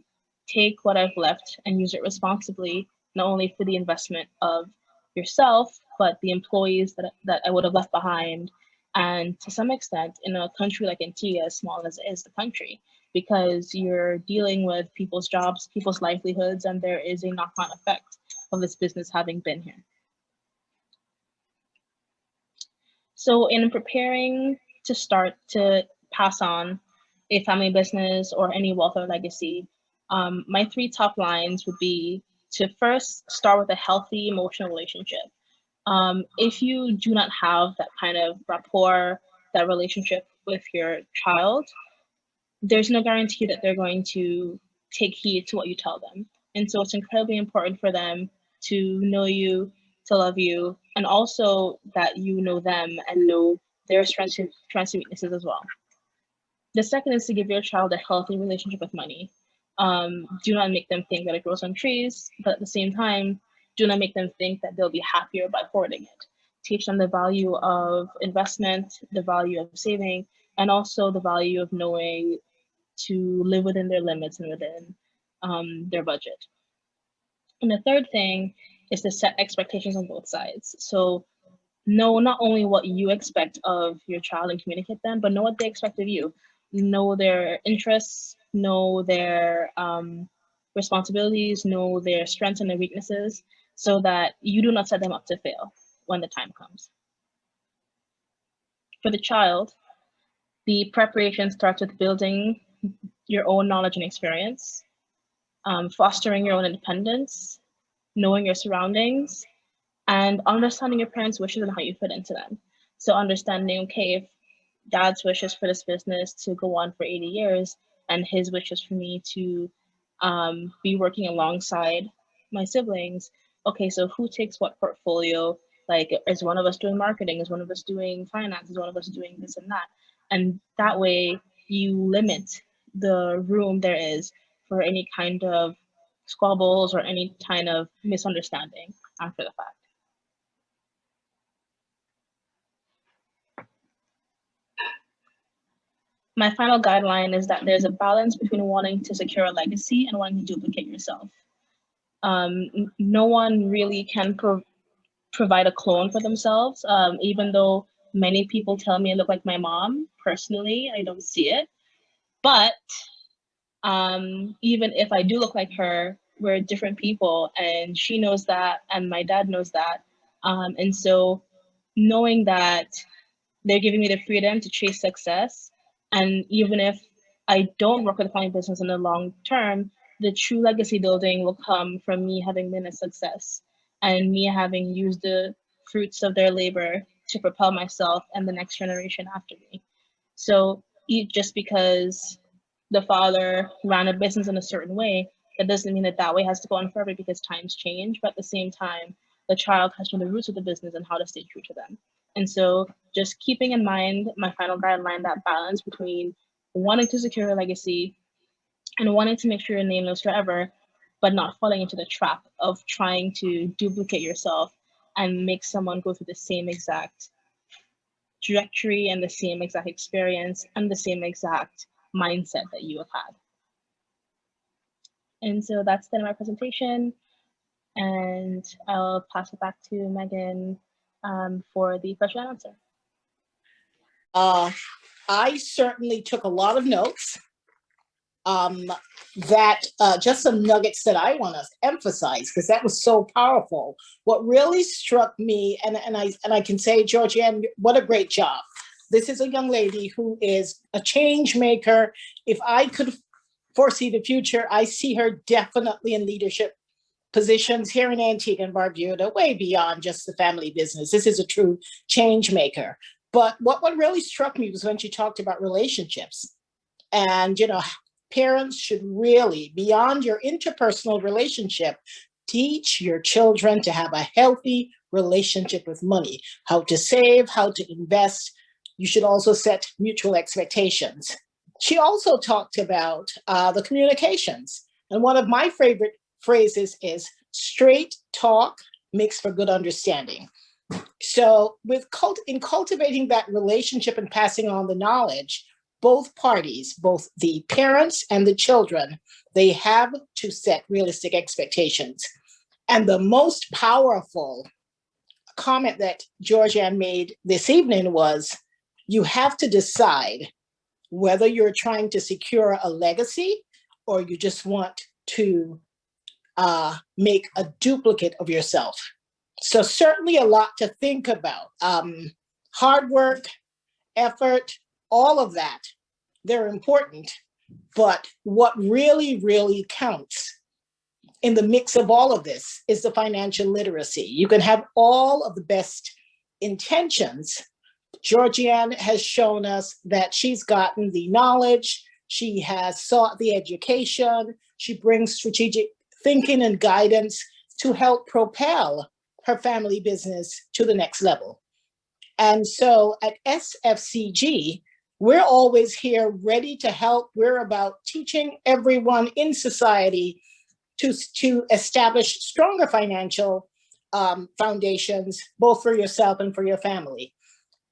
take what I've left and use it responsibly, not only for the investment of yourself, but the employees that I would have left behind. And to some extent, in a country like Antigua, as small as it is the country, because you're dealing with people's jobs, people's livelihoods, and there is a knock-on effect of this business having been here. So in preparing to start to pass on a family business or any wealth or legacy, my three top lines would be to first start with a healthy emotional relationship. If you do not have that kind of rapport, that relationship with your child, there's no guarantee that they're going to take heed to what you tell them. And so it's incredibly important for them to know you, to love you, and also that you know them and know their strengths and weaknesses as well. The second is to give your child a healthy relationship with money. Do not make them think that it grows on trees, but at the same time, do not make them think that they'll be happier by hoarding it. Teach them the value of investment, the value of saving, and also the value of knowing to live within their limits and within their budget. And the third thing is to set expectations on both sides. So know not only what you expect of your child and communicate them, but know what they expect of you. Know their interests, know their responsibilities, know their strengths and their weaknesses, so that you do not set them up to fail when the time comes. For the child, the preparation starts with building your own knowledge and experience, fostering your own independence, knowing your surroundings, and understanding your parents' wishes and how you fit into them. So understanding, okay, if dad's wish is for this business to go on for 80 years, and his wish is for me to be working alongside my siblings, okay, so who takes what portfolio? Like, is one of us doing marketing? Is one of us doing finance? Is one of us doing this and that? And that way you limit the room there is for any kind of squabbles or any kind of misunderstanding after the fact. My final guideline is that there's a balance between wanting to secure a legacy and wanting to duplicate yourself. No one really can provide a clone for themselves, even though many people tell me I look like my mom. Personally, I don't see it. But even if I do look like her, we're different people, and she knows that, and my dad knows that. And so knowing that they're giving me the freedom to chase success, and even if I don't work with the family business in the long term, the true legacy building will come from me having been a success and me having used the fruits of their labor to propel myself and the next generation after me. So just because the father ran a business in a certain way, that doesn't mean that that way has to go on forever, because times change. But at the same time, the child has to know the roots of the business and how to stay true to them. And so just keeping in mind my final guideline, that balance between wanting to secure a legacy and wanting to make sure your name lives forever, but not falling into the trap of trying to duplicate yourself and make someone go through the same exact trajectory and the same exact experience and the same exact mindset that you have had. And so that's the end of my presentation. And I'll pass it back to Megan for the question and answer. I certainly took a lot of notes. Just some nuggets that I want to emphasize, because that was so powerful. What really struck me, and I can say, Georgianne, what a great job. This is a young lady who is a change maker. If I could foresee the future, I see her definitely in leadership positions here in Antigua and Barbuda, way beyond just the family business. This is a true change maker. But what really struck me was when she talked about relationships. And, parents should really, beyond your interpersonal relationship, teach your children to have a healthy relationship with money, how to save, how to invest. You should also set mutual expectations. She also talked about the communications. And one of my favorite phrases is straight talk makes for good understanding. So in cultivating that relationship and passing on the knowledge, both parties, both the parents and the children, they have to set realistic expectations. And the most powerful comment that Georgianne made this evening was, you have to decide whether you're trying to secure a legacy or you just want to make a duplicate of yourself. So certainly a lot to think about. Hard work, effort, all of that, they're important. But what really, really counts in the mix of all of this is the financial literacy. You can have all of the best intentions. Georgianne has shown us that she's gotten the knowledge, she has sought the education, she brings strategic thinking and guidance to help propel her family business to the next level. And so at SFCG, we're always here ready to help. We're about teaching everyone in society to establish stronger financial foundations, both for yourself and for your family.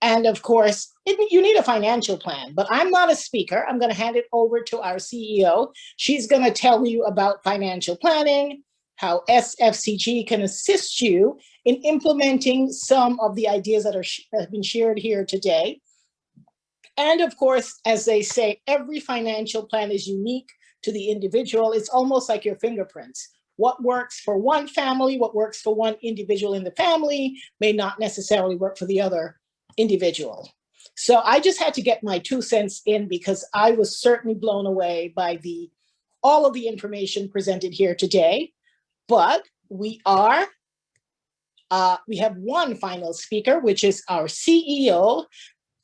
And of course, you need a financial plan, but I'm not a speaker. I'm going to hand it over to our CEO. She's going to tell you about financial planning, how SFCG can assist you in implementing some of the ideas that have been shared here today. And of course, as they say, every financial plan is unique to the individual. It's almost like your fingerprints. What works for one family, what works for one individual in the family may not necessarily work for the other individual. So I just had to get my 2 cents in because I was certainly blown away by all of the information presented here today. But we have one final speaker, which is our CEO,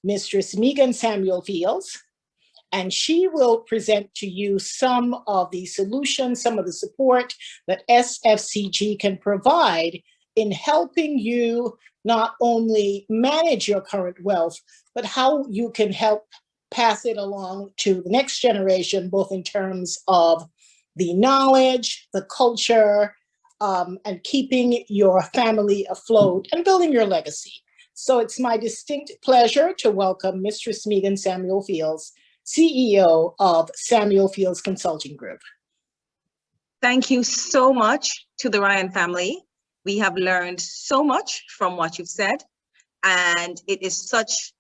Mistress Megan Samuel Fields, and she will present to you some of the solutions, some of the support that SFCG can provide in helping you not only manage your current wealth, but how you can help pass it along to the next generation, both in terms of the knowledge, the culture, and keeping your family afloat and building your legacy. So it's my distinct pleasure to welcome Mistress Megan Samuel Fields, CEO of Samuel Fields Consulting Group. Thank you so much to the Ryan family. We have learned so much from what you've said, and it is such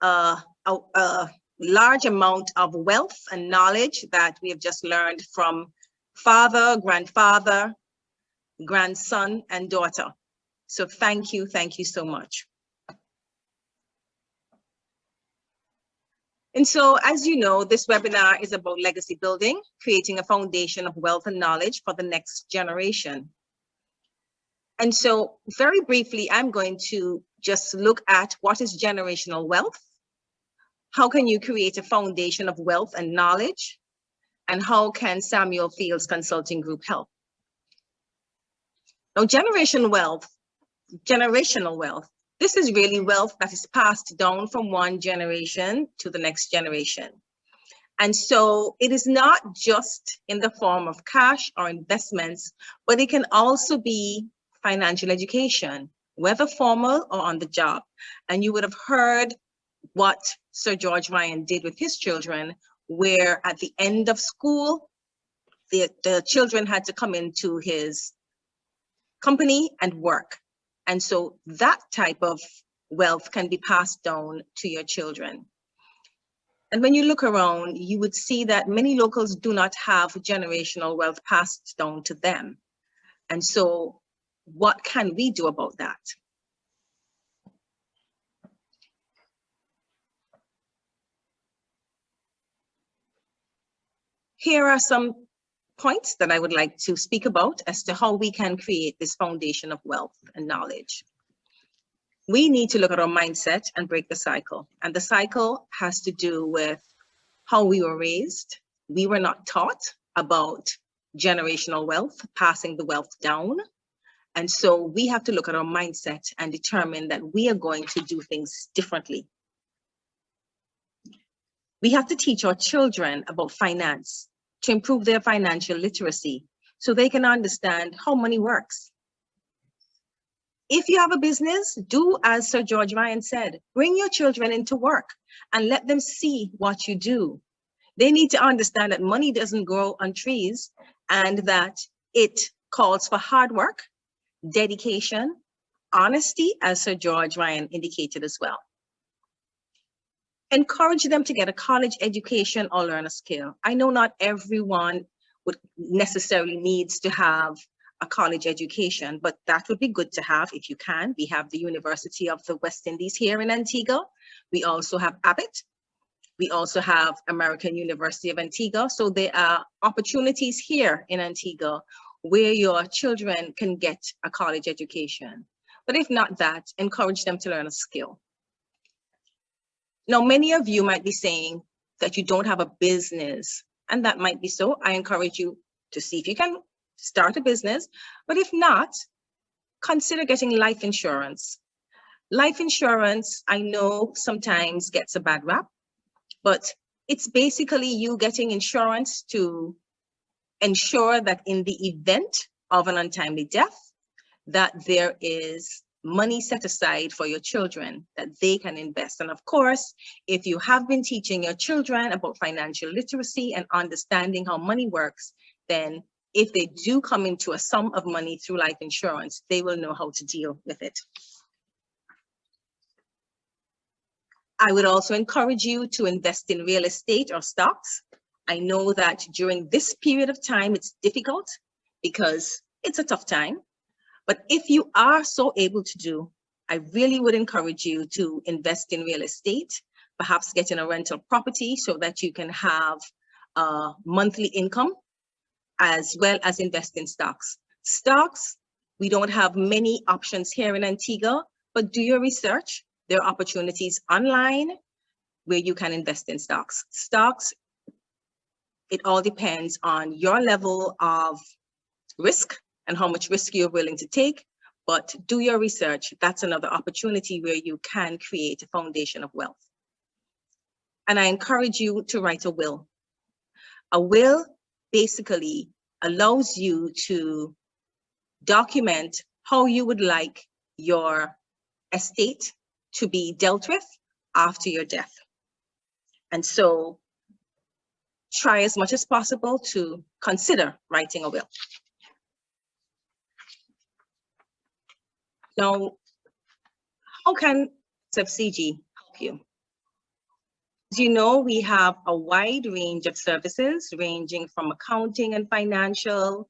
a large amount of wealth and knowledge that we have just learned from father, grandfather, grandson, and daughter. So thank you so much. And so, as you know, this webinar is about legacy building, creating a foundation of wealth and knowledge for the next generation. And so, very briefly, I'm going to just look at what is generational wealth, how can you create a foundation of wealth and knowledge, and how can Samuel Fields Consulting Group help? Now, generational wealth, this is really wealth that is passed down from one generation to the next generation. And so it is not just in the form of cash or investments, but it can also be financial education, whether formal or on the job. And you would have heard what Sir George Ryan did with his children, where at the end of school, the children had to come into his company and work. And so that type of wealth can be passed down to your children. And when you look around, you would see that many locals do not have generational wealth passed down to them. And so what can we do about that? Here are some points that I would like to speak about as to how we can create this foundation of wealth and knowledge. We need to look at our mindset and break the cycle. And the cycle has to do with how we were raised. We were not taught about generational wealth, passing the wealth down. And so we have to look at our mindset and determine that we are going to do things differently. We have to teach our children about finance to improve their financial literacy so they can understand how money works. If you have a business, do as Sir George Ryan said, bring your children into work and let them see what you do. They need to understand that money doesn't grow on trees and that it calls for hard work, dedication, honesty, as Sir George Ryan indicated as well. Encourage them to get a college education or learn a skill. I know not everyone would necessarily needs to have a college education, but that would be good to have if you can. We have the University of the West Indies here in Antigua. We also have Abbott. We also have American University of Antigua. So there are opportunities here in Antigua where your children can get a college education. But if not that, encourage them to learn a skill. Now, many of you might be saying that you don't have a business, and that might be so. I encourage you to see if you can start a business, but if not, consider getting life insurance. Life insurance, I know sometimes gets a bad rap, but it's basically you getting insurance to ensure that in the event of an untimely death, that there is money set aside for your children that they can invest. And of course, if you have been teaching your children about financial literacy and understanding how money works, then if they do come into a sum of money through life insurance, they will know how to deal with it. I would also encourage you to invest in real estate or stocks. I know that during this period of time, it's difficult because it's a tough time. But if you are so able to do, I really would encourage you to invest in real estate, perhaps getting a rental property so that you can have a monthly income, as well as invest in stocks. Stocks, we don't have many options here in Antigua, but do your research. There are opportunities online where you can invest in stocks. Stocks, it all depends on your level of risk and how much risk you're willing to take, but do your research. That's another opportunity where you can create a foundation of wealth. And I encourage you to write a will. A will basically allows you to document how you would like your estate to be dealt with after your death. And so try as much as possible to consider writing a will. Now, how can SFCG help you? As you know, we have a wide range of services ranging from accounting and financial,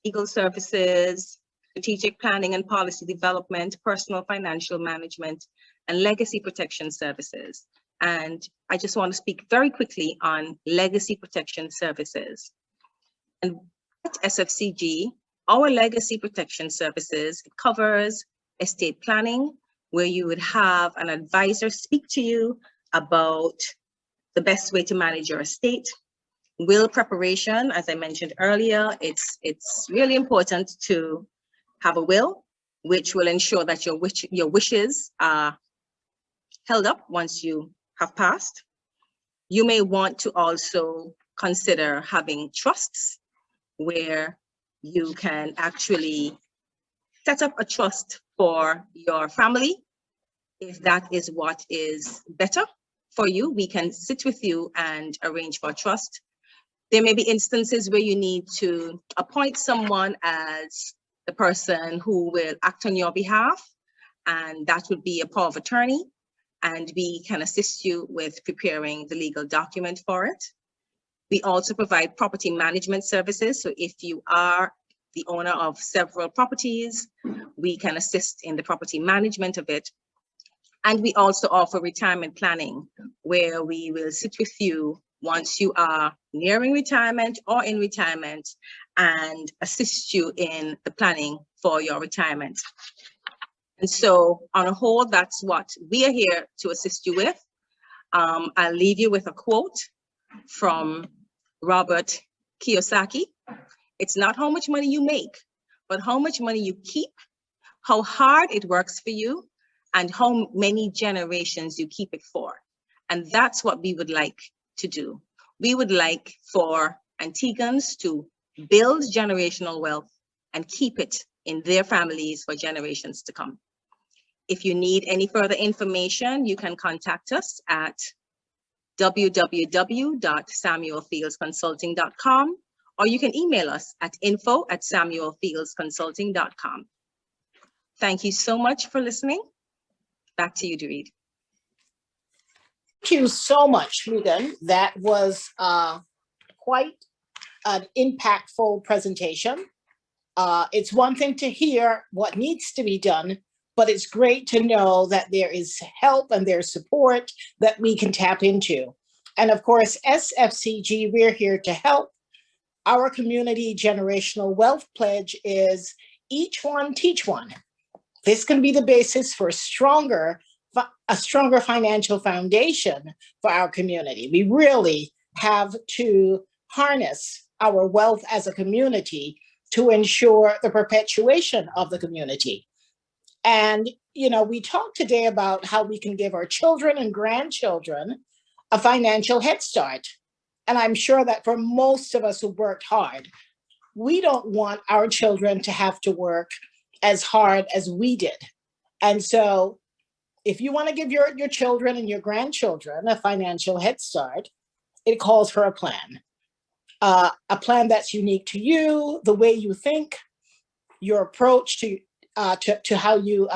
legal services, strategic planning and policy development, personal financial management, and legacy protection services. And I just want to speak very quickly on legacy protection services. And at SFCG, our legacy protection services, it covers estate planning, where you would have an advisor speak to you about the best way to manage your estate. Will preparation, as I mentioned earlier, it's really important to have a will, which will ensure that your wishes are held up once you have passed. You may want to also consider having trusts where you can actually set up a trust for your family. If that is what is better for you, we can sit with you and arrange for a trust. There may be instances where you need to appoint someone as the person who will act on your behalf, and that would be a power of attorney, and we can assist you with preparing the legal document for it. We also provide property management services, so if you are the owner of several properties, we can assist in the property management of it. And we also offer retirement planning, where we will sit with you once you are nearing retirement or in retirement and assist you in the planning for your retirement. And so on a whole, that's what we are here to assist you with. I'll leave you with a quote from Robert Kiyosaki. It's not how much money you make, but how much money you keep, how hard it works for you, and how many generations you keep it for. And that's what we would like to do. We would like for Antiguans to build generational wealth and keep it in their families for generations to come. If you need any further information, you can contact us at www.samuelfieldsconsulting.com, or you can email us at info@samuelfieldsconsulting.com. Thank you so much for listening. Back to you, Dorit. Thank you so much, Megan. That was quite an impactful presentation. It's one thing to hear what needs to be done, but it's great to know that there is help and there's support that we can tap into. And of course, SFCG, we're here to help. Our community generational wealth pledge is each one teach one. This can be the basis for a stronger financial foundation for our community. We really have to harness our wealth as a community to ensure the perpetuation of the community. And, you know, we talked today about how we can give our children and grandchildren a financial head start. And I'm sure that for most of us who worked hard, we don't want our children to have to work as hard as we did. And so if you want to give your children and your grandchildren a financial head start, it calls for a plan that's unique to you, the way you think, your approach to how you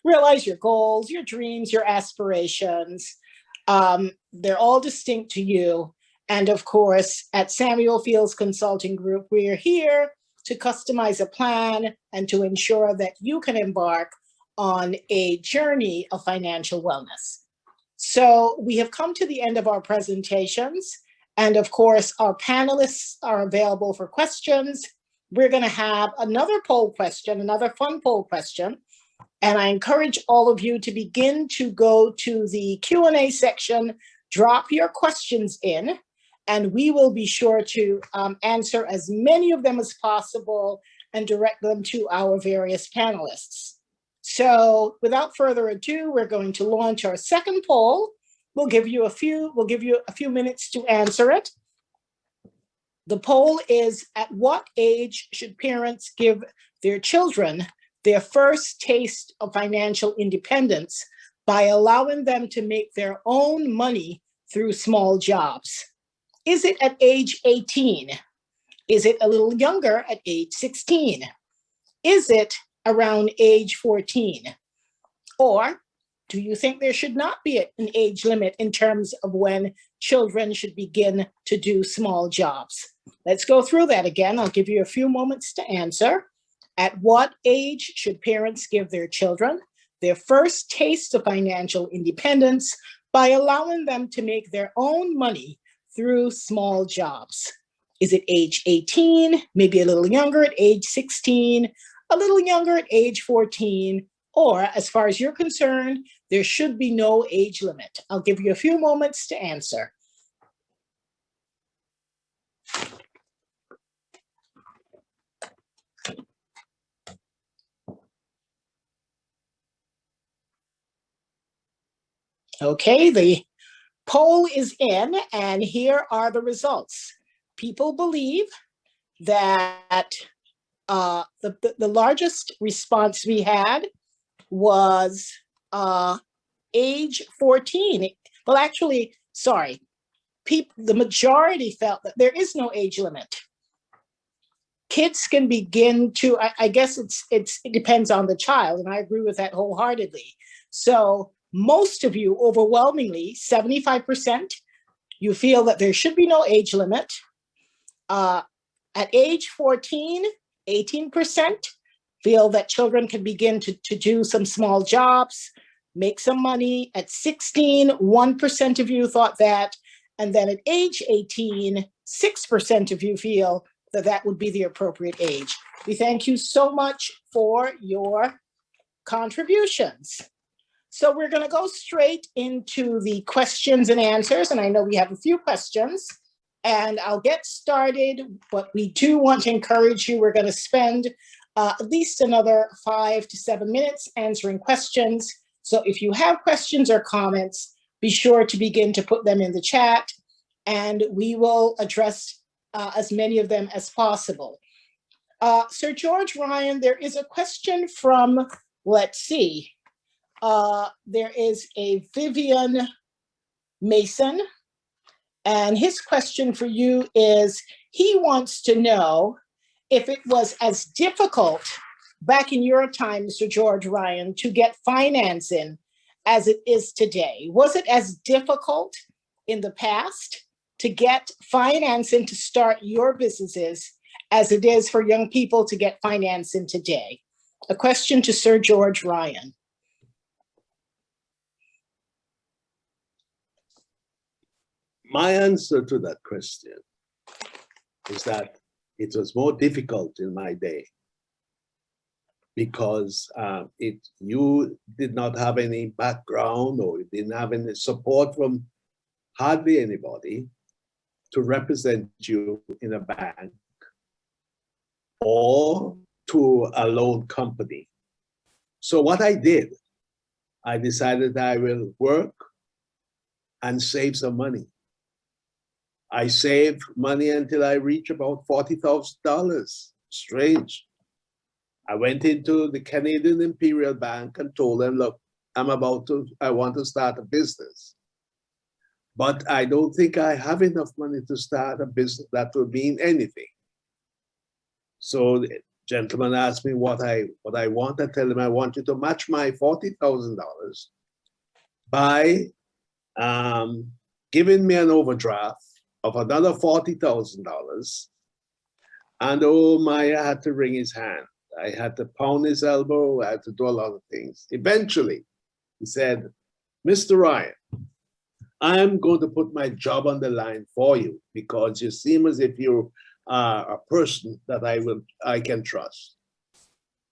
realize your goals, your dreams, your aspirations. They're all distinct to you. And of course, at Samuel Fields Consulting Group, we are here to customize a plan and to ensure that you can embark on a journey of financial wellness. So we have come to the end of our presentations. And of course, our panelists are available for questions. We're going to have another poll question, another fun poll question. And I encourage all of you to begin to go to the Q&A section, drop your questions in, and we will be sure to answer as many of them as possible and direct them to our various panelists. So without further ado, we're going to launch our second poll. We'll give you a few minutes to answer it. The poll is, at what age should parents give their children their first taste of financial independence by allowing them to make their own money through small jobs? Is it at age 18? Is it a little younger at age 16? Is it around age 14? Or do you think there should not be an age limit in terms of when children should begin to do small jobs? Let's go through that again. I'll give you a few moments to answer. At what age should parents give their children their first taste of financial independence by allowing them to make their own money through small jobs? Is it age 18, maybe a little younger at age 16, a little younger at age 14, or as far as you're concerned, there should be no age limit? I'll give you a few moments to answer. Okay, the poll is in, and here are the results. People believe that the largest response we had was age 14. Well, actually, sorry, the majority felt that there is no age limit. Kids can begin to, I guess it depends on the child, and I agree with that wholeheartedly. So most of you, overwhelmingly, 75%, you feel that there should be no age limit. At age 14, 18% feel that children can begin to do some small jobs, make some money. At 16, 1% of you thought that. And then at age 18, 6% of you feel that that would be the appropriate age. We thank you so much for your contributions. So we're going to go straight into the questions and answers. And I know we have a few questions, and I'll get started, but we do want to encourage you. We're going to spend at least another 5 to 7 minutes answering questions. So if you have questions or comments, be sure to begin to put them in the chat, and we will address as many of them as possible. Sir George Ryan, there is a question from, let's see, there is a Vivian Mason, and his question for you is, he wants to know if it was as difficult back in your time, Mr. George Ryan, to get financing as it is today. Was it as difficult in the past to get financing to start your businesses as it is for young people to get financing today? A question to Sir George Ryan. My answer to that question is that it was more difficult in my day because you did not have any background, or you didn't have any support from hardly anybody to represent you in a bank or to a loan company. So what I did, I decided I will work and save some money. I saved money until I reached about $40,000. Strange. I went into the Canadian Imperial Bank and told them, look, I want to start a business. But I don't think I have enough money to start a business that will mean anything. So the gentleman asked me what I want. I tell him I want you to match my $40,000 by giving me an overdraft of another $40,000. And oh my, I had to wring his hand. I had to pound his elbow. I had to do a lot of things. Eventually, he said, Mr. Ryan, I'm going to put my job on the line for you because you seem as if you are a person that I can trust.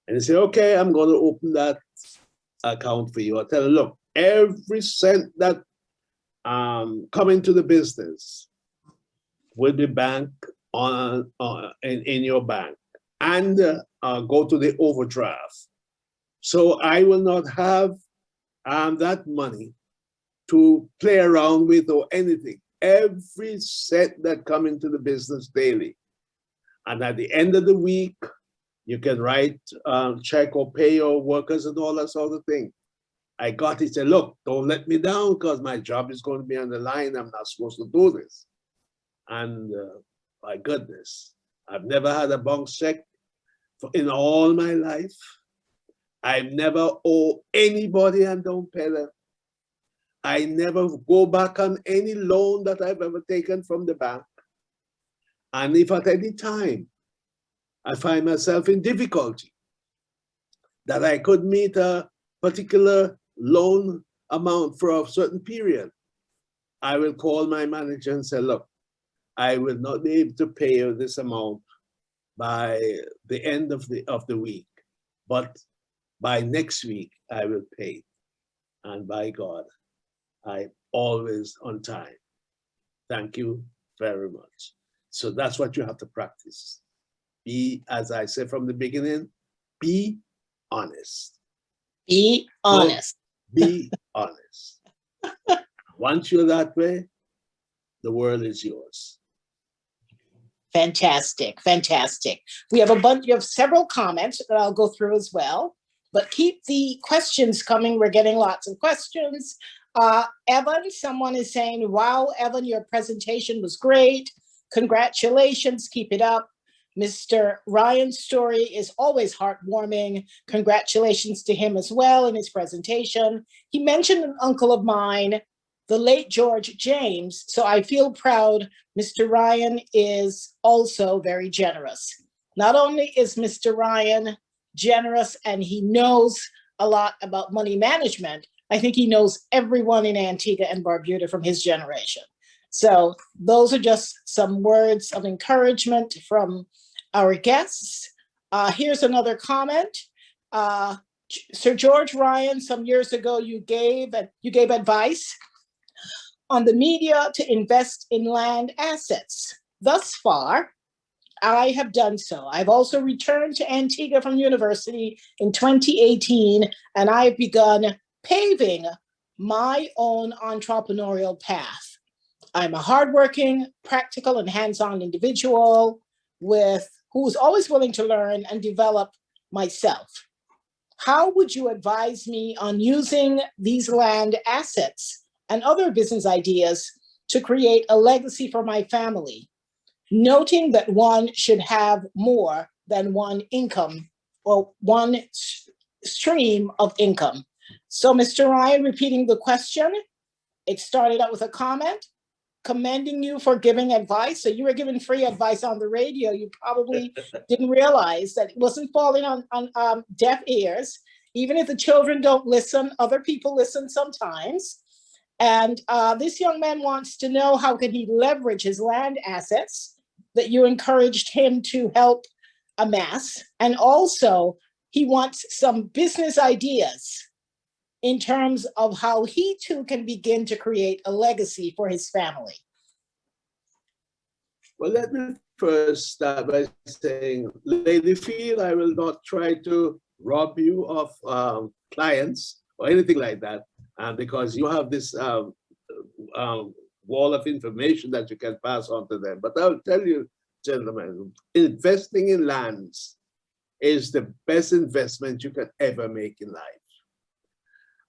And he said, okay, I'm going to open that account for you. I tell him, look, every cent that come into the business will be banked in your bank and go to the overdraft. So I will not have that money to play around with or anything. Every cent that come into the business daily. And at the end of the week, you can write check or pay your workers and all that sort of thing. I got it, said, look, don't let me down because my job is going to be on the line. I'm not supposed to do this. And my goodness, I've never had a bounce check in all my life. I've never owe anybody and don't pay them. I never go back on any loan that I've ever taken from the bank. And if at any time I find myself in difficulty, that I could meet a particular loan amount for a certain period, I will call my manager and say, look, I will not be able to pay you this amount by the end of the week, but by next week I will pay. And by God, I'm always on time. Thank you very much. So that's what you have to practice. Be, as I said from the beginning, be honest. Be honest. Be honest. Once you're that way, the world is yours. Fantastic, fantastic. We have several comments that I'll go through as well, but keep the questions coming. We're getting lots of questions. Evan, someone is saying, wow, Evan, your presentation was great. Congratulations, keep it up. Mr. Ryan's story is always heartwarming. Congratulations to him as well in his presentation. He mentioned an uncle of mine, the late George James, so I feel proud. Mr. Ryan is also very generous. Not only is Mr. Ryan generous and he knows a lot about money management, I think he knows everyone in Antigua and Barbuda from his generation. So those are just some words of encouragement from our guests. Here's another comment. Sir George Ryan, some years ago, you gave advice on the media to invest in land assets. Thus far, I have done so. I've also returned to Antigua from university in 2018, and I've begun paving my own entrepreneurial path. I'm a hardworking, practical, and hands-on individual who's always willing to learn and develop myself. How would you advise me on using these land assets and other business ideas to create a legacy for my family, noting that one should have more than one income or one stream of income? So, Mr. Ryan, repeating the question, it started out with a comment commending you for giving advice. So you were giving free advice on the radio. You probably didn't realize that it wasn't falling on deaf ears. Even if the children don't listen, other people listen sometimes. And this young man wants to know how can he leverage his land assets that you encouraged him to help amass. And also he wants some business ideas in terms of how he too can begin to create a legacy for his family. Well, let me first start by saying, Lady Field, I will not try to rob you of clients or anything like that, because you have this wall of information that you can pass on to them. But I'll tell you, gentlemen, investing in lands is the best investment you can ever make in life.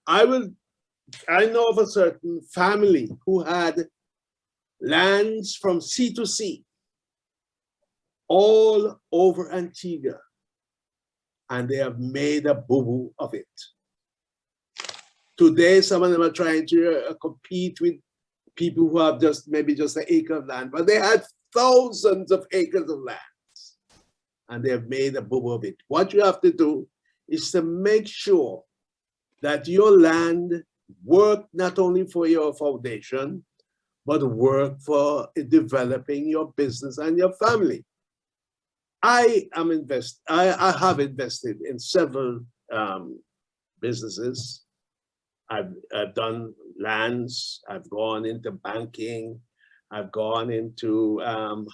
I know of a certain family who had lands from sea to sea all over Antigua, and they have made a boo-boo of it. Today, some of them are trying to compete with people who have maybe just an acre of land, but they had thousands of acres of land, and they have made a boo-boo of it. What you have to do is to make sure that your land work not only for your foundation, but work for developing your business and your family. I have invested in several businesses. I've done lands, I've gone into banking, I've gone into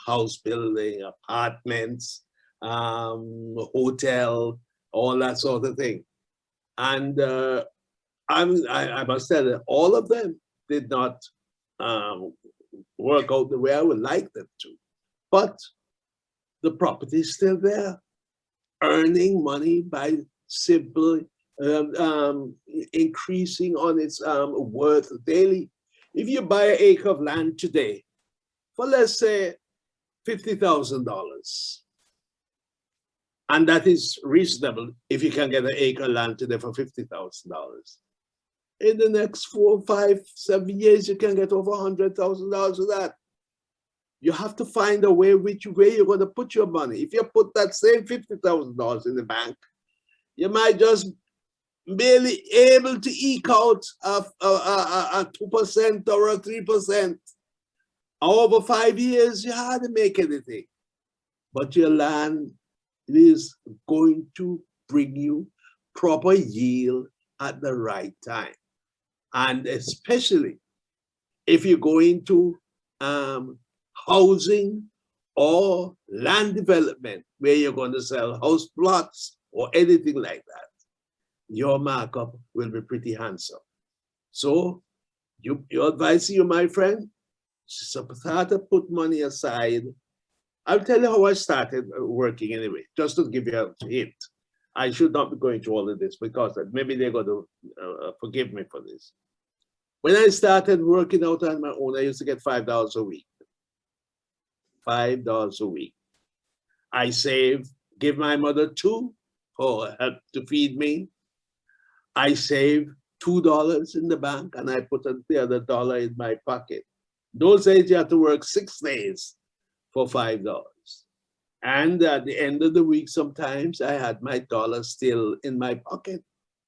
house building, apartments, hotel, all that sort of thing. And I must tell you, all of them did not work out the way I would like them to. But the property is still there, earning money by simply increasing on its worth daily. If you buy an acre of land today for, let's say, $50,000, and that is reasonable if you can get an acre of land today for $50,000. In the next 4, 5, 7 years, you can get over $100,000 of that. You have to find a way which way you're going to put your money. If you put that same $50,000 in the bank, you might just barely able to eke out a 2% or a 3%. Over 5 years, you hardly make anything. But your land is going to bring you proper yield at the right time. And especially if you go into housing or land development where you're going to sell house plots or anything like that, your markup will be pretty handsome. So your advice to you, my friend, start to put money aside. I'll tell you how I started working anyway, just to give you a hint. I should not be going through all of this because maybe they're going to forgive me for this. When I started working out on my own, I used to get $5 a week. $5 a week. I saved, give my mother $2 for help to feed me. I saved $2 in the bank and I put the other dollar in my pocket. Those days you have to work 6 days for $5. And at the end of the week, sometimes I had my dollar still in my pocket,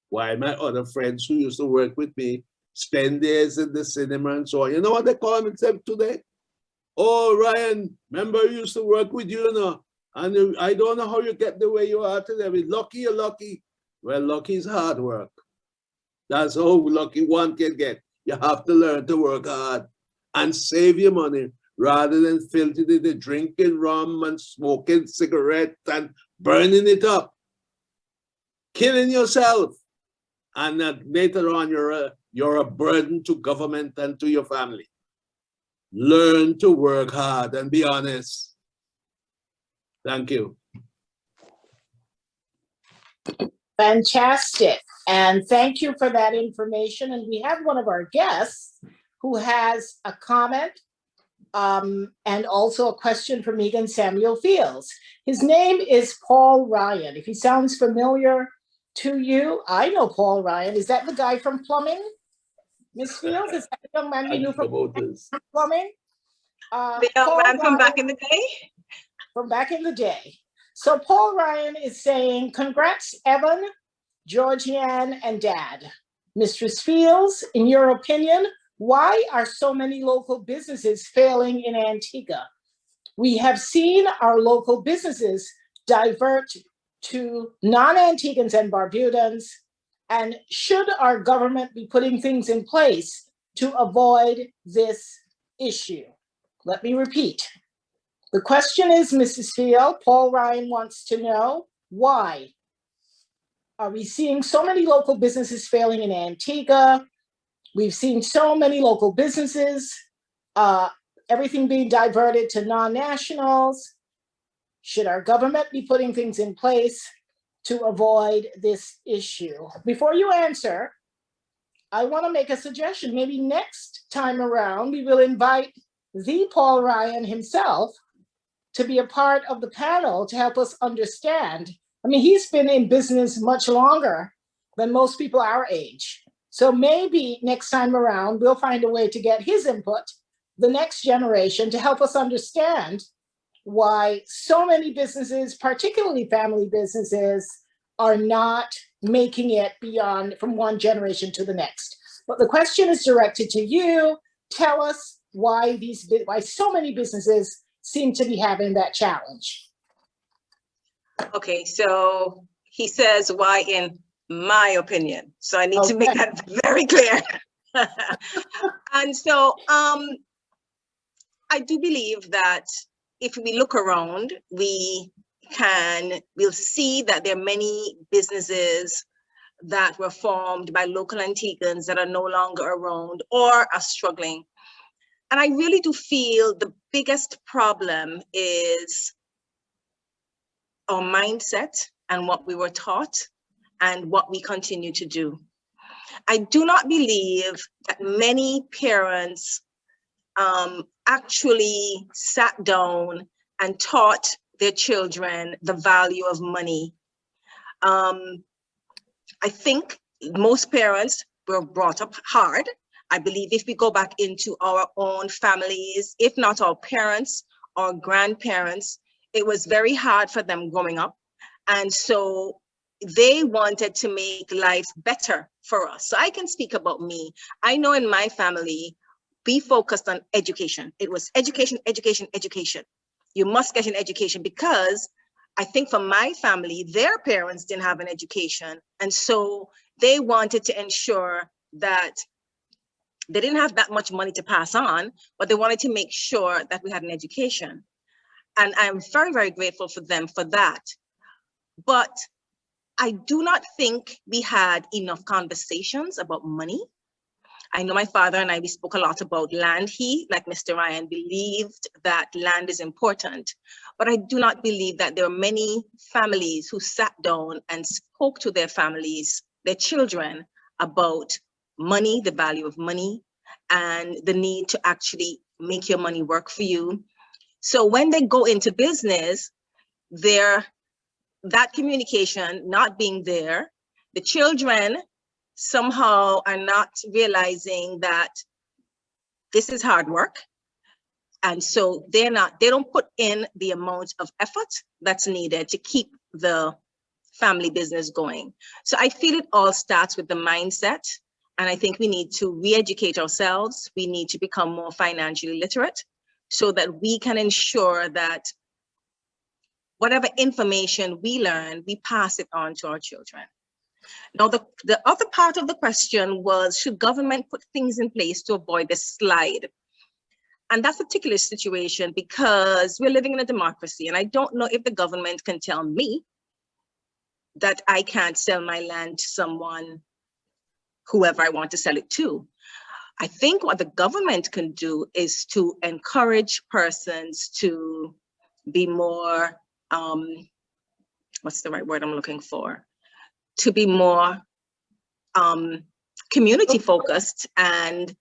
while my other friends who used to work with me spend days in the cinema and so on. You know what they call themselves today? Oh, Ryan, remember you used to work with you, and I don't know how you get the way you are today. We're lucky, you're lucky. Well, lucky is hard work. That's how lucky one can get. You have to learn to work hard and save your money rather than filtering it, drinking rum and smoking cigarettes and burning it up, killing yourself. And later on, you're a burden to government and to your family. Learn to work hard and be honest. Thank you. Fantastic. And thank you for that information. And we have one of our guests who has a comment and also a question for Megan Samuel Fields. His name is Paul Ryan. If he sounds familiar to you, I know Paul Ryan. Is that the guy from plumbing? Miss Fields, is that the young man you knew from plumbing? The young man from back in the day? From back in the day. So Paul Ryan is saying, congrats, Evan, Georgianne, and Dad. Mistress Fields, in your opinion, why are so many local businesses failing in Antigua? We have seen our local businesses divert to non-Antiguans and Barbudans, and should our government be putting things in place to avoid this issue? Let me repeat. The question is, Mrs. Field, Paul Ryan wants to know, why are we seeing so many local businesses failing in Antigua? We've seen so many local businesses, everything being diverted to non-nationals. Should our government be putting things in place to avoid this issue? Before you answer, I want to make a suggestion. Maybe next time around, we will invite the Paul Ryan himself to be a part of the panel to help us understand. I mean, he's been in business much longer than most people our age. So maybe next time around, we'll find a way to get his input, the next generation, to help us understand why so many businesses, particularly family businesses, are not making it beyond from one generation to the next. But the question is directed to you. Tell us why so many businesses seem to be having that challenge. Okay, so he says, why in my opinion? So I need to make that very clear. And so I do believe that if we look around, we'll see that there are many businesses that were formed by local Antiguans that are no longer around or are struggling. And I really do feel the biggest problem is our mindset and what we were taught and what we continue to do. I do not believe that many parents actually sat down and taught their children the value of money. I think most parents were brought up hard. I believe if we go back into our own families, if not our parents or grandparents, it was very hard for them growing up. And so they wanted to make life better for us. So I can speak about me. I know in my family, we focused on education. It was education, education, education. You must get an education, because I think for my family, their parents didn't have an education. And so they wanted to ensure that they didn't have that much money to pass on, but they wanted to make sure that we had an education. And I'm very, very grateful for them for that. But I do not think we had enough conversations about money. I know my father and I, we spoke a lot about land. He, like Mr. Ryan, believed that land is important, but I do not believe that there are many families who sat down and spoke to their families, their children, about money, the value of money, and the need to actually make your money work for you. So when they go into business, that communication not being there, the children somehow are not realizing that this is hard work. And so they don't put in the amount of effort that's needed to keep the family business going. So I feel it all starts with the mindset. And I think we need to re-educate ourselves. We need to become more financially literate so that we can ensure that whatever information we learn, we pass it on to our children. Now, the other part of the question was, should government put things in place to avoid the slide? And that's a particular situation because we're living in a democracy, and I don't know if the government can tell me that I can't sell my land to someone, whoever I want to sell it to. I think what the government can do is to encourage persons to be more, what's the right word I'm looking for? To be more community focused and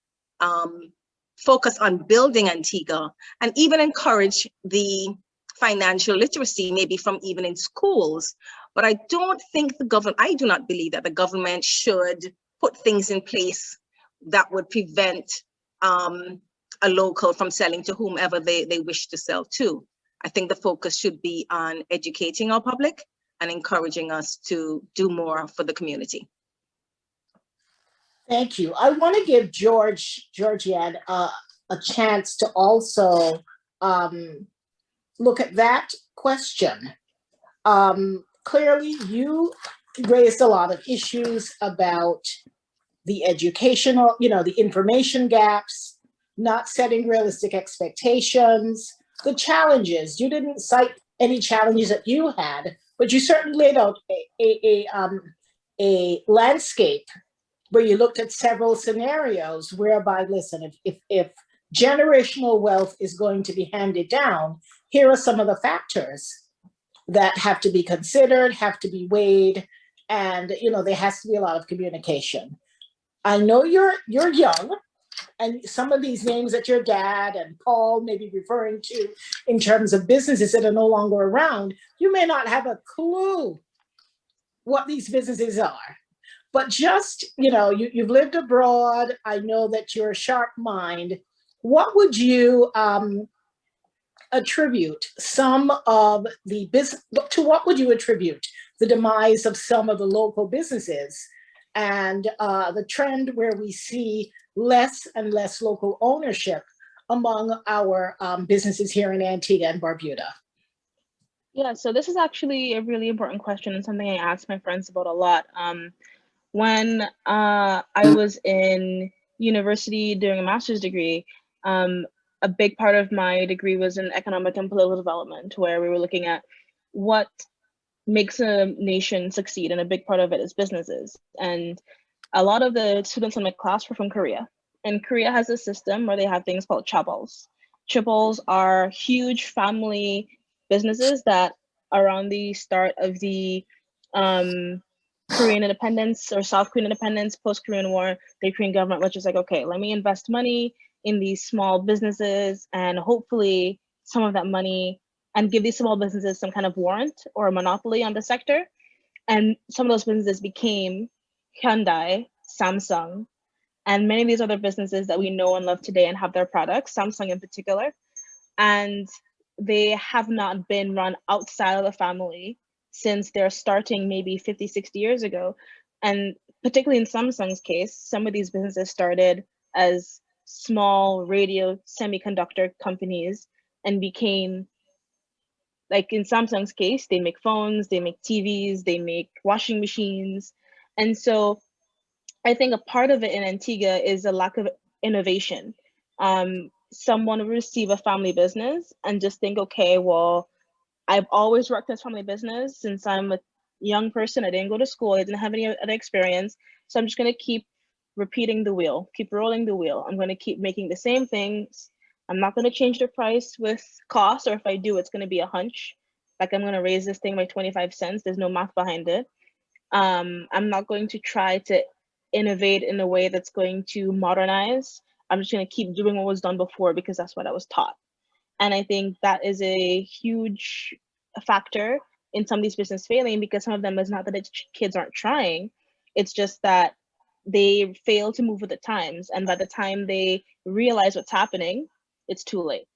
focus on building Antigua, and even encourage the financial literacy, maybe from even in schools. But I don't think I do not believe that the government should put things in place that would prevent a local from selling to whomever they wish to sell to. I think the focus should be on educating our public and encouraging us to do more for the community. Thank you. I want to give Georgianne a chance to also look at that question. Clearly, you raised a lot of issues about the educational, the information gaps, not setting realistic expectations, the challenges. You didn't cite any challenges that you had, but you certainly laid out a landscape where you looked at several scenarios whereby, listen, if generational wealth is going to be handed down, here are some of the factors that have to be considered, have to be weighed, and there has to be a lot of communication. I know you're young, and some of these names that your dad and Paul may be referring to in terms of businesses that are no longer around, you may not have a clue what these businesses are. But just, you've lived abroad. I know that you're a sharp mind. What would you attribute some of the business, to what would you attribute the demise of some of the local businesses and the trend where we see less and less local ownership among our businesses here in Antigua and Barbuda? Yeah, so this is actually a really important question and something I ask my friends about a lot. When I was in university doing a master's degree, a big part of my degree was in economic and political development, where we were looking at what makes a nation succeed, and a big part of it is businesses. And a lot of the students in my class were from Korea, and Korea has a system where they have things called chaebols. Chaebols are huge family businesses that around the start of the Korean independence or South Korean independence, post-Korean War, the Korean government was just like, okay, let me invest money in these small businesses and hopefully some of that money, and give these small businesses some kind of warrant or a monopoly on the sector. And some of those businesses became Hyundai, Samsung, and many of these other businesses that we know and love today and have their products, Samsung in particular. And they have not been run outside of the family since they're starting maybe 50, 60 years ago. And particularly in Samsung's case, some of these businesses started as small radio semiconductor companies and became, like in Samsung's case, they make phones, they make TVs, they make washing machines. And so I think a part of it in Antigua is a lack of innovation. Someone will receive a family business and just think, okay, well, I've always worked in this family business since I'm a young person. I didn't go to school. I didn't have any other experience. So I'm just going to keep repeating the wheel, keep rolling the wheel. I'm going to keep making the same things. I'm not going to change the price with cost, or if I do, it's going to be a hunch. Like I'm going to raise this thing by 25 cents. There's no math behind it. I'm not going to try to innovate in a way that's going to modernize. I'm just going to keep doing what was done before because that's what I was taught. And I think that is a huge factor in some of these businesses failing, because some of them is not that kids aren't trying. It's just that they fail to move with the times. And by the time they realize what's happening, it's too late.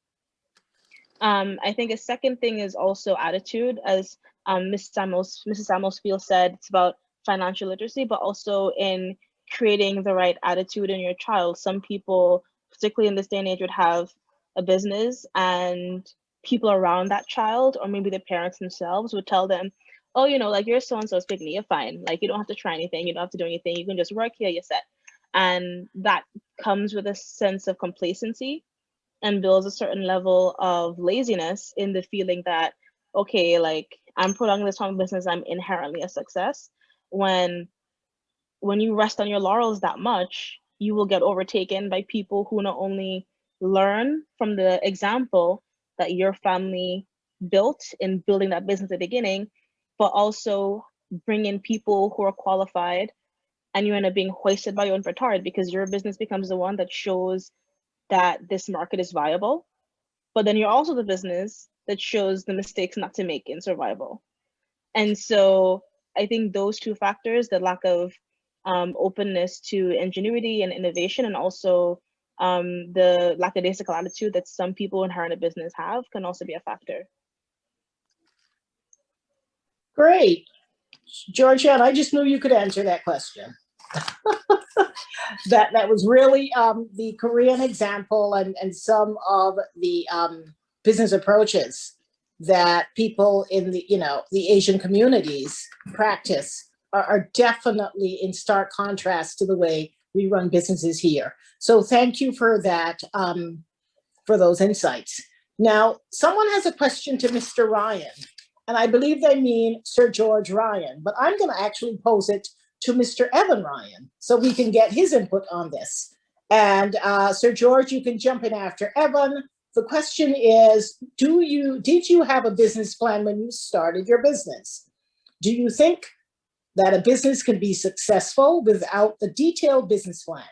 I think a second thing is also attitude, as Mrs. Samuelsfield said, it's about financial literacy, but also in creating the right attitude in your child. Some people, particularly in this day and age, would have a business and people around that child, or maybe the parents themselves, would tell them, oh, like you're so-and-so's picnic, you're fine. Like you don't have to try anything, you don't have to do anything, you can just work here, you're set. And that comes with a sense of complacency and builds a certain level of laziness in the feeling that, okay, like I'm prolonging this family business, I'm inherently a success. When you rest on your laurels that much, you will get overtaken by people who not only learn from the example that your family built in building that business at the beginning, but also bring in people who are qualified, and you end up being hoisted by your own petard because your business becomes the one that shows that this market is viable. But then you're also the business that shows the mistakes not to make in survival. And so I think those two factors, the lack of openness to ingenuity and innovation, and also the lackadaisical attitude that some people inherent in business have, can also be a factor. Great. Georgianne, I just knew you could answer that question. That was really the Korean example and some of the business approaches that people in the Asian communities practice are definitely in stark contrast to the way we run businesses here. So thank you for that, for those insights. Now, someone has a question to Mr. Ryan, and I believe they mean Sir George Ryan, but I'm going to actually pose it to Mr. Evan Ryan so we can get his input on this. And Sir George, you can jump in after Evan. The question is, did you have a business plan when you started your business? Do you think that a business can be successful without a detailed business plan?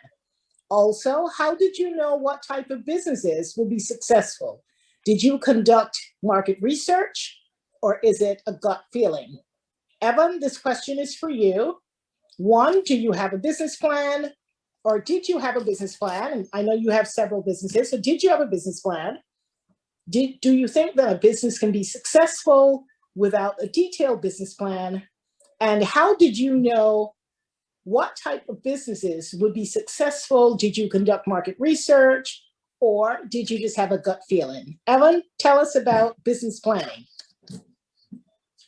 Also, how did you know what type of businesses will be successful? Did you conduct market research, or is it a gut feeling? Evan, this question is for you. One, do you have a business plan, or did you have a business plan? And I know you have several businesses, so did you have a business plan? Do you think that a business can be successful without a detailed business plan? And how did you know what type of businesses would be successful? Did you conduct market research, or did you just have a gut feeling? Evan, tell us about business planning.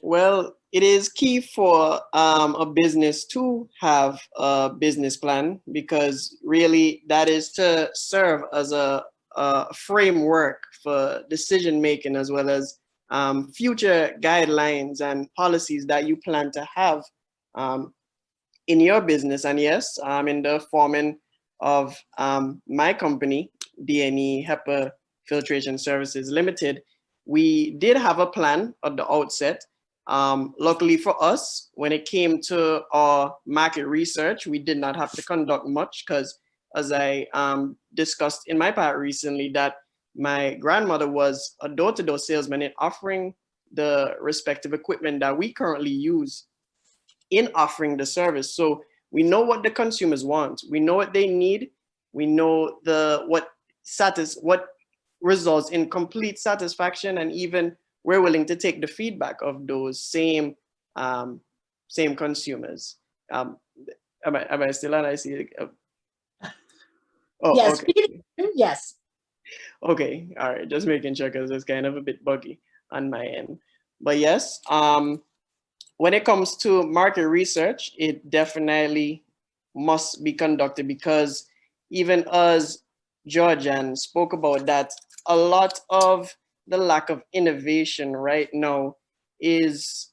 Well, it is key for a business to have a business plan, because really that is to serve as a framework for decision making, as well as future guidelines and policies that you plan to have in your business. And yes, in the forming of my company, DNE HEPA Filtration Services Limited, we did have a plan at the outset. Luckily for us, when it came to our market research, we did not have to conduct much, because as I discussed in my part recently, that my grandmother was a door-to-door salesman in offering the respective equipment that we currently use in offering the service. So we know what the consumers want. We know what they need. We know what results in complete satisfaction, and even we're willing to take the feedback of those same consumers. Am I still on? I see. Oh, yes. okay. Yes. Okay. All right. Just making sure, because it's kind of a bit buggy on my end. But yes, when it comes to market research, it definitely must be conducted, because even as Georgian spoke about that, a lot of the lack of innovation right now is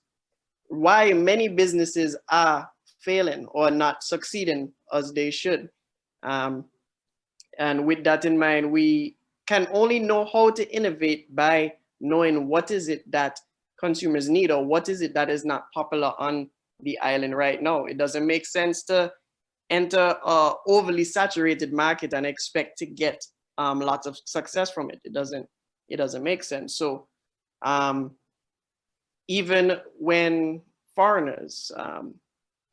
why many businesses are failing or not succeeding as they should. And with that in mind, we can only know how to innovate by knowing what is it that consumers need, or what is it that is not popular on the island right now. It doesn't make sense to enter an overly saturated market and expect to get lots of success from it. It doesn't make sense. So even when foreigners,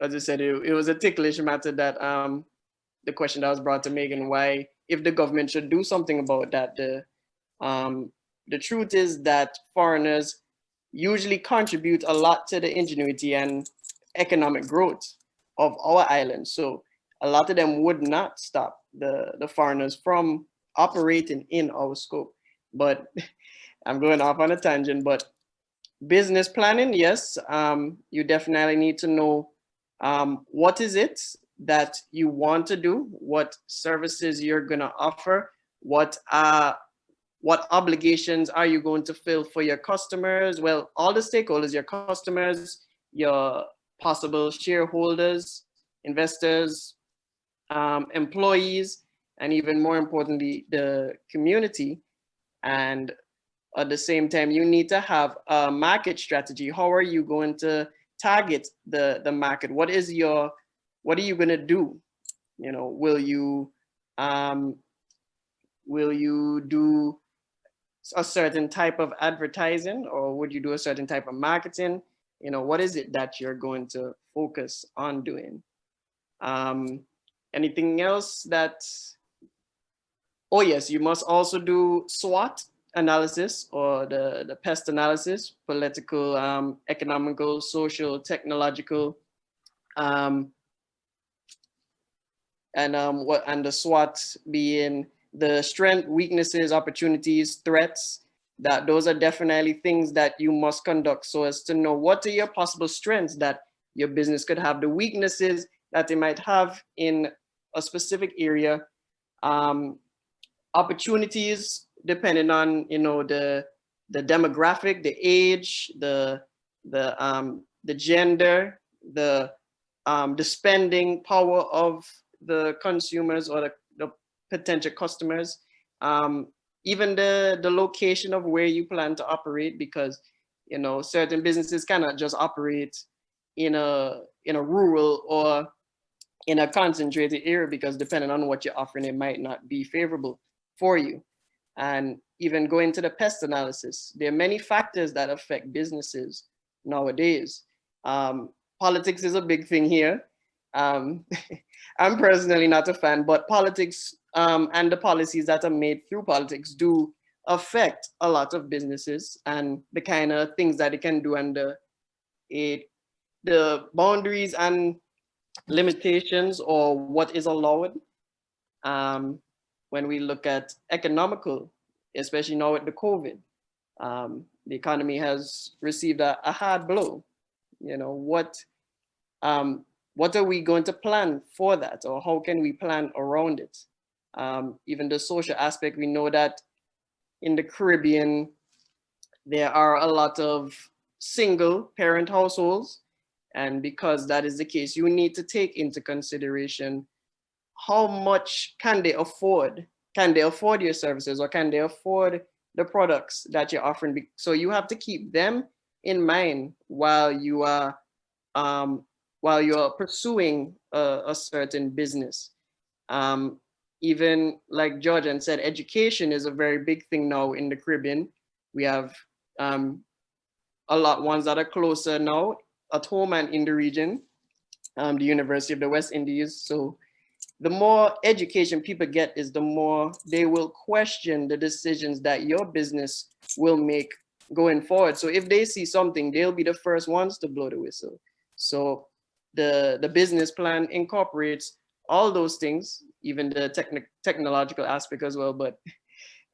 as I said, it was a ticklish matter that the question that was brought to Megan, why, if the government should do something about that. The truth is that foreigners usually contribute a lot to the ingenuity and economic growth of our island. So a lot of them would not stop the foreigners from operating in our scope. But I'm going off on a tangent. But business planning, yes, you definitely need to know what is it that you want to do, what services you're going to offer, what obligations are you going to fill for your customers? Well, all the stakeholders, your customers, your possible shareholders, investors, employees, and even more importantly, the community. And at the same time, you need to have a market strategy. How are you going to target the market? What are you going to do? You know, will you do a certain type of advertising, or would you do a certain type of marketing? You know, what is it that you're going to focus on doing? Anything else that, oh yes, you must also do SWOT analysis, or the PEST analysis, political, economical, social, technological, and the SWOT being the strength, weaknesses, opportunities, threats. That those are definitely things that you must conduct, so as to know what are your possible strengths that your business could have, the weaknesses that they might have in a specific area, opportunities, depending on, you know, the demographic, the age, the gender, the spending power of the consumers or the potential customers, even the location of where you plan to operate, because, you know, certain businesses cannot just operate in a rural or in a concentrated area, because depending on what you're offering, it might not be favorable for you. And even going to the pest analysis, there are many factors that affect businesses nowadays. Politics is a big thing here. I'm personally not a fan, but politics and the policies that are made through politics do affect a lot of businesses and the kind of things that it can do, and the boundaries and limitations or what is allowed. When we look at economical, especially now with the COVID, the economy has received a hard blow. You know, what are we going to plan for that, or how can we plan around it? Even the social aspect, we know that in the Caribbean, there are a lot of single parent households. And because that is the case, you need to take into consideration how much can they afford? Can they afford your services, or can they afford the products that you're offering? So you have to keep them in mind while you are pursuing a certain business. Even like Georgian said, education is a very big thing now in the Caribbean. We have a lot ones that are closer now at home and in the region, the University of the West Indies. So the more education people get is the more they will question the decisions that your business will make going forward. So if they see something, they'll be the first ones to blow the whistle. So the business plan incorporates all those things, even the technological aspect as well. But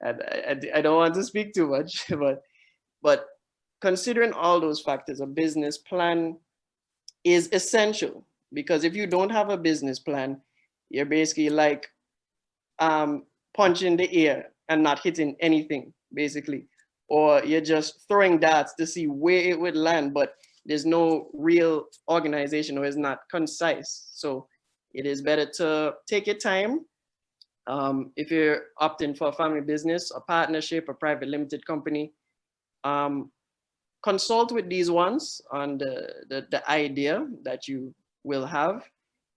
I don't want to speak too much, but considering all those factors, a business plan is essential, because if you don't have a business plan, you're basically like punching the air and not hitting anything, basically. Or you're just throwing darts to see where it would land, but there's no real organization, or it's not concise. So it is better to take your time. If you're opting for a family business, a partnership, a private limited company, consult with these ones on the idea that you will have,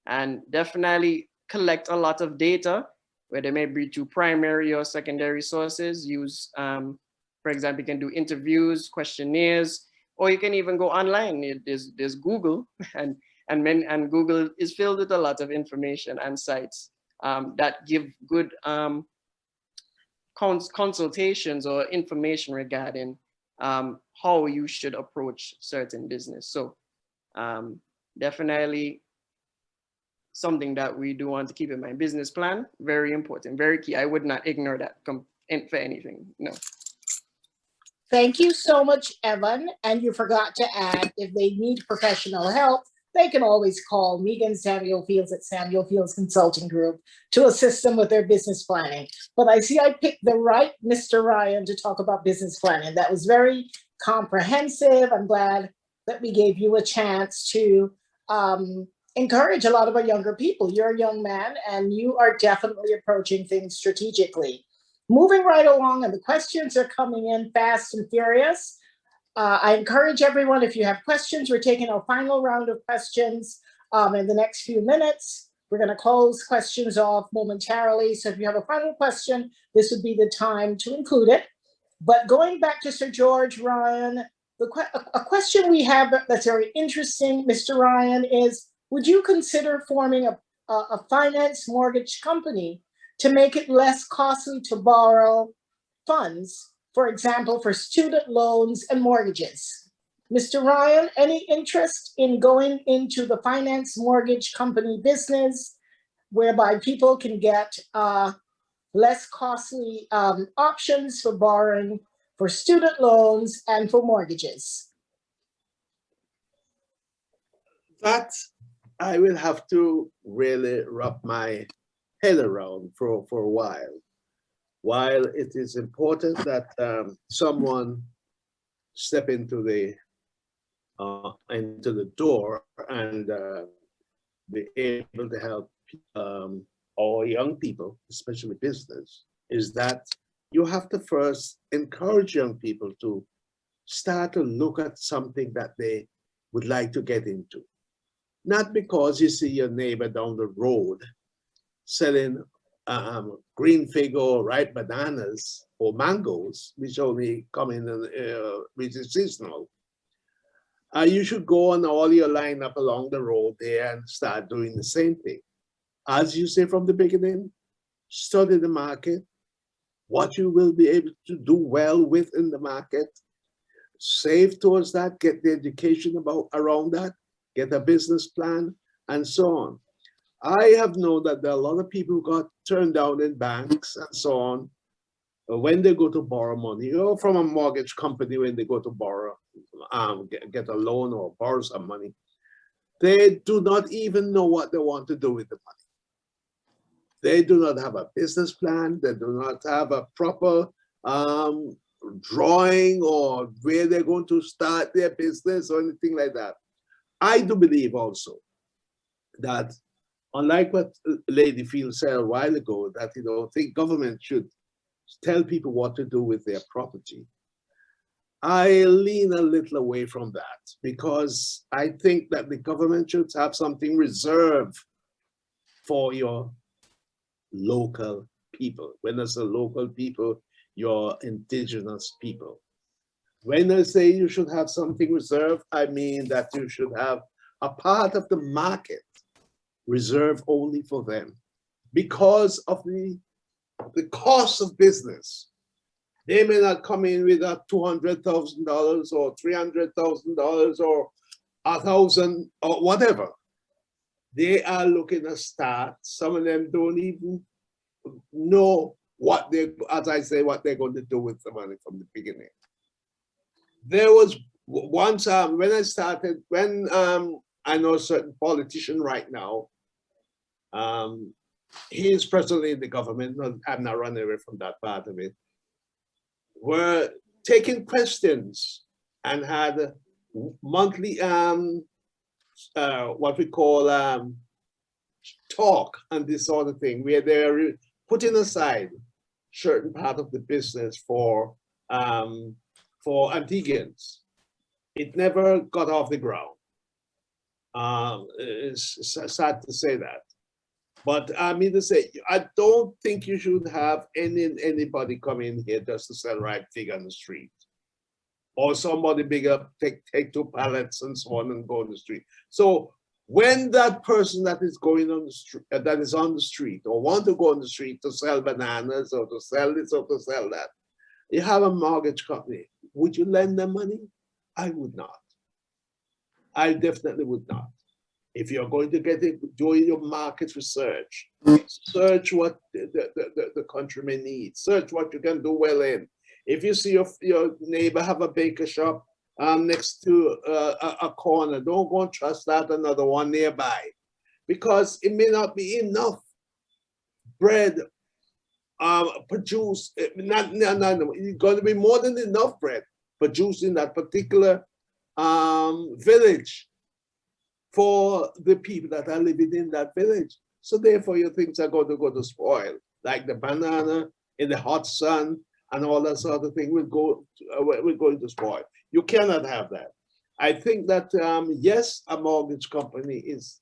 and definitely collect a lot of data, where they may be through primary or secondary sources. Use, for example, you can do interviews, questionnaires, or you can even go online. There's Google, and Google is filled with a lot of information and sites that give good consultations or information regarding how you should approach certain business. So definitely something that we do want to keep in mind. Business plan, very important, very key. I would not ignore that for anything, no. Thank you so much, Evan. And you forgot to add, if they need professional help, they can always call Megan Samuel Fields at Samuel Fields Consulting Group to assist them with their business planning. But I see I picked the right Mr. Ryan to talk about business planning. That was very comprehensive. I'm glad that we gave you a chance to encourage a lot of our younger people. You're a young man, and you are definitely approaching things strategically. Moving right along, and the questions are coming in fast and furious. I encourage everyone, if you have questions, we're taking our final round of questions in the next few minutes. We're going to close questions off momentarily. So if you have a final question, this would be the time to include it. But going back to Sir George, Ryan, a question we have that's very interesting, Mr. Ryan, is, would you consider forming a finance mortgage company to make it less costly to borrow funds, for example, for student loans and mortgages? Mr. Ryan, any interest in going into the finance mortgage company business, whereby people can get less costly options for borrowing for student loans and for mortgages? That I will have to really wrap my head around for a while. while it is important that someone step into the door and be able to help our young people, especially business, is that you have to first encourage young people to start to look at something that they would like to get into. Not because you see your neighbor down the road selling green fig or ripe bananas or mangoes, which only come in, which is seasonal. You should go on all your lineup along the road there and start doing the same thing. As you say from the beginning, study the market, what you will be able to do well with in the market, save towards that, get the education around that, get a business plan, and so on. I have known that there are a lot of people who got turned down in banks and so on when they go to borrow money, or from a mortgage company when they go to borrow, get a loan or borrow some money. They do not even know what they want to do with the money. They do not have a business plan. They do not have a proper drawing or where they're going to start their business or anything like that. I do believe also that, unlike what Lady Field said a while ago, that I think government should tell people what to do with their property. I lean a little away from that because I think that the government should have something reserved for your local people. When I say local people, your indigenous people. When I say you should have something reserved, I mean that you should have a part of the market reserved only for them because of the cost of business. They may not come in with a $200,000 or $300,000 or $1,000 or whatever. They are looking to start. Some of them don't even know what as I say, what they're going to do with the money from the beginning. There was once when I started, when I know a certain politician right now, he is presently in the government. I'm not running away from that part of it. Were taking questions and had monthly what we call talk and this sort of thing, where they're putting aside certain part of the business for Antiguans. It never got off the ground. It's sad to say that. But I mean to say, I don't think you should have anybody come in here just to sell ripe fig on the street. Or somebody bigger take 2 pallets and so on and go on the street. So when that person that is going on the street, that is on the street, or want to go on the street to sell bananas or to sell this or to sell that, you have a mortgage company. Would you lend them money? I would not. I definitely would not. If you're going to get it, doing your market research, search what the country may need, search what you can do well in. If you see your neighbor have a baker shop next to a corner, don't go and trust that another one nearby, because it may not be enough bread produced. It's going to be more than enough bread produced in that particular village for the people that are living in that village. So therefore your things are going to go to spoil, like the banana in the hot sun and all that sort of thing will go to spoil. You cannot have that. I think that yes, a mortgage company is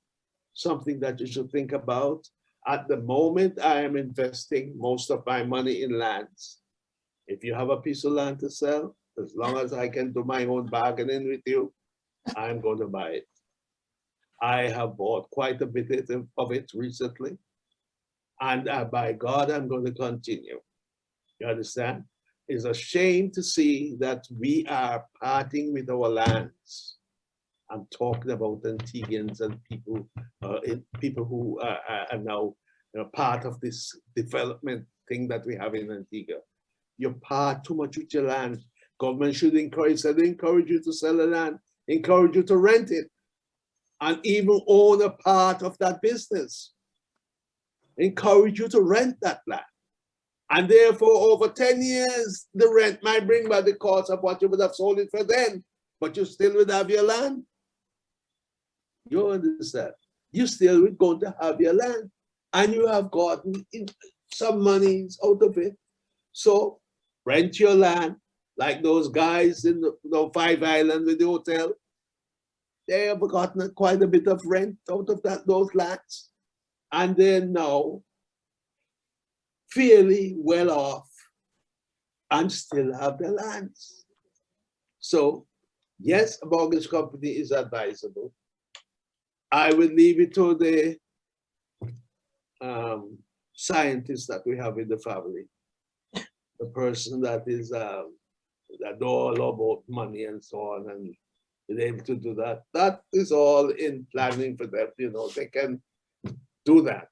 something that you should think about. At the moment, I am investing most of my money in lands. If you have a piece of land to sell, as long as I can do my own bargaining with you, I'm going to buy it. I have bought quite a bit of it recently, and by God, I'm going to continue. You understand? It's a shame to see that we are parting with our lands. I'm talking about Antiguans and people who are now part of this development thing that we have in Antigua. You part too much with your land. Government should encourage you to sell the land, encourage you to rent it, and even own a part of that business. Encourage you to rent that land. And therefore, over 10 years, the rent might bring back the cost of what you would have sold it for then, but you still would have your land. You understand? You still would going to have your land, and you have gotten some monies out of it. So rent your land, like those guys in the Five Islands with the hotel. They have gotten quite a bit of rent out of those lands, and they're now fairly well off and still have their lands. So yes, a mortgage company is advisable. I would leave it to the scientists that we have in the family, the person that is that know all about money and so on, and is able to do that. That is all in planning for them. You know, they can do that,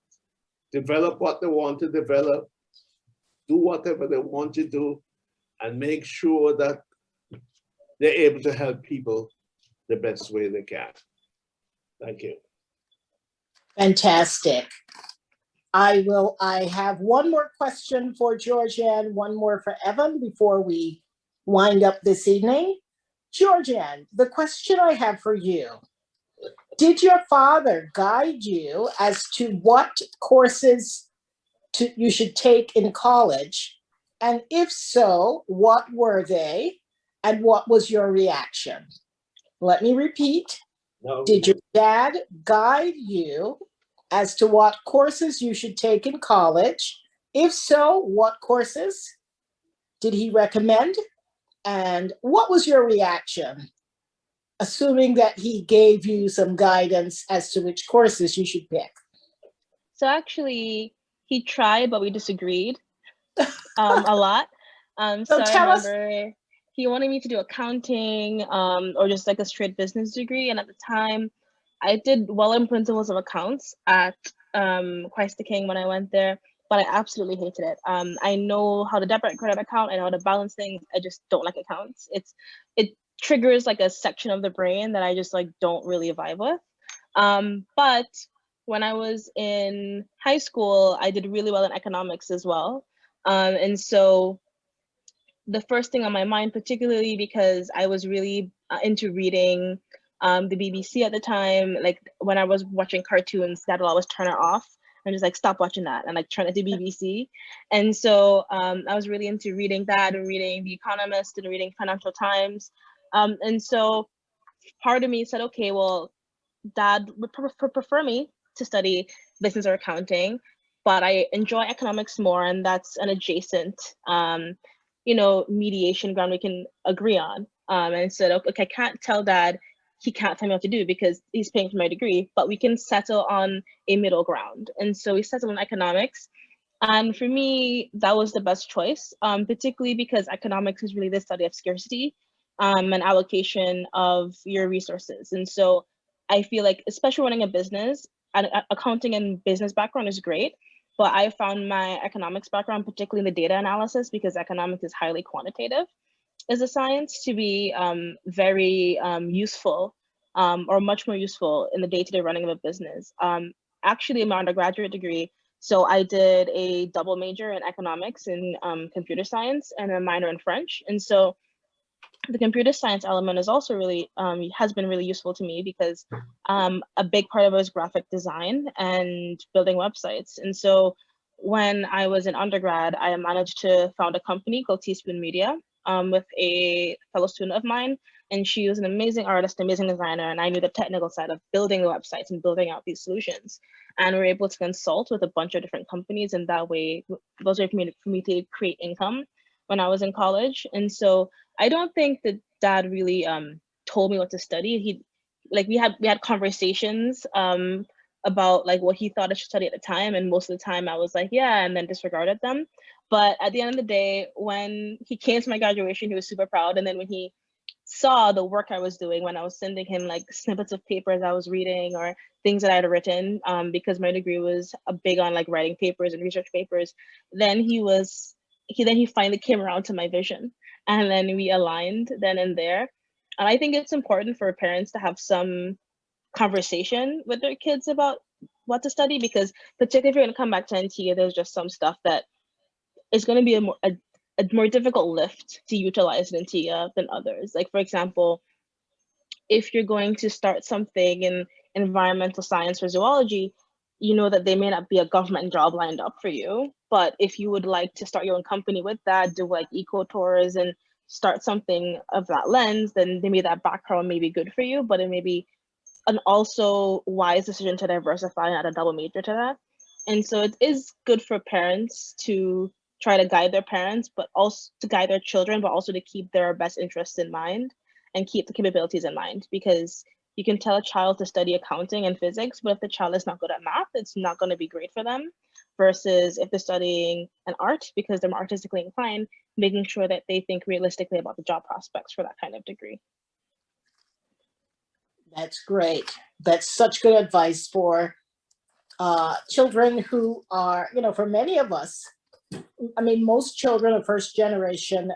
develop what they want to develop, do whatever they want to do, and make sure that they're able to help people the best way they can. Thank you. Fantastic. I have one more question for Georgianne, one more for Evan before we wind up this evening. Georgianne, the question I have for you, did your father guide you as to what courses you should take in college? And if so, what were they? And what was your reaction? Let me repeat. No. Did your dad guide you as to what courses you should take in college? If so, what courses did he recommend? And what was your reaction, assuming that he gave you some guidance as to which courses you should pick? So actually, he tried, but we disagreed a lot. So I remember he wanted me to do accounting or just like a straight business degree. And at the time, I did well in principles of accounts at Christ the King when I went there, but I absolutely hated it. I know how to debit and credit account. I know how to balance things. I just don't like accounts. It triggers like a section of the brain that I just like don't really vibe with. But when I was in high school, I did really well in economics as well. And so the first thing on my mind, particularly because I was really into reading the BBC at the time, like when I was watching cartoons, that will always turn it off and just like stop watching that and like turn it to BBC. And so I was really into reading that and reading The Economist and reading Financial Times. And so part of me said, okay, well, Dad would prefer me to study business or accounting, but I enjoy economics more, and that's an adjacent mediation ground we can agree on. And said, okay, I can't tell Dad he can't tell me what to do because he's paying for my degree, but we can settle on a middle ground. And so we settled on economics. And for me, that was the best choice, particularly because economics is really the study of scarcity and allocation of your resources. And so I feel like, especially running a business, accounting and business background is great, but I found my economics background, particularly in the data analysis, because economics is highly quantitative, as a science, to be very useful or much more useful in the day-to-day running of a business. Actually, in my undergraduate degree, so I did a double major in economics and computer science and a minor in French. And so the computer science element is also really, has been really useful to me because a big part of it was graphic design and building websites. And so when I was in undergrad, I managed to found a company called Teaspoon Media with a fellow student of mine. And she was an amazing artist, amazing designer. And I knew the technical side of building the websites and building out these solutions. And we were able to consult with a bunch of different companies. And that way, those were for me to create income when I was in college. And so I don't think that Dad really told me what to study. We had conversations about like what he thought I should study at the time, and most of the time I was like, yeah, and then disregarded them. But at the end of the day, when he came to my graduation, he was super proud. And then when he saw the work I was doing, when I was sending him like snippets of papers I was reading or things that I had written, because my degree was big on like writing papers and research papers, then he finally came around to my vision, and then we aligned then and there. And I think it's important for parents to have some conversation with their kids about what to study, because particularly if you're going to come back to Antigua, there's just some stuff that it's going to be a more difficult lift to utilize in Antigua than others. Like, for example, if you're going to start something in environmental science or zoology, you know that there may not be a government job lined up for you. But if you would like to start your own company with that, do like eco tours and start something of that lens, then maybe that background may be good for you, but it may be an also wise decision to diversify and add a double major to that. And so it is good for parents to try to guide their parents, but also to guide their children, but also to keep their best interests in mind and keep the capabilities in mind. Because you can tell a child to study accounting and physics, but if the child is not good at math, it's not going to be great for them. Versus if they're studying an art because they're more artistically inclined, making sure that they think realistically about the job prospects for that kind of degree. That's great. That's such good advice for children who are, you know, for many of us, I mean, most children are first generation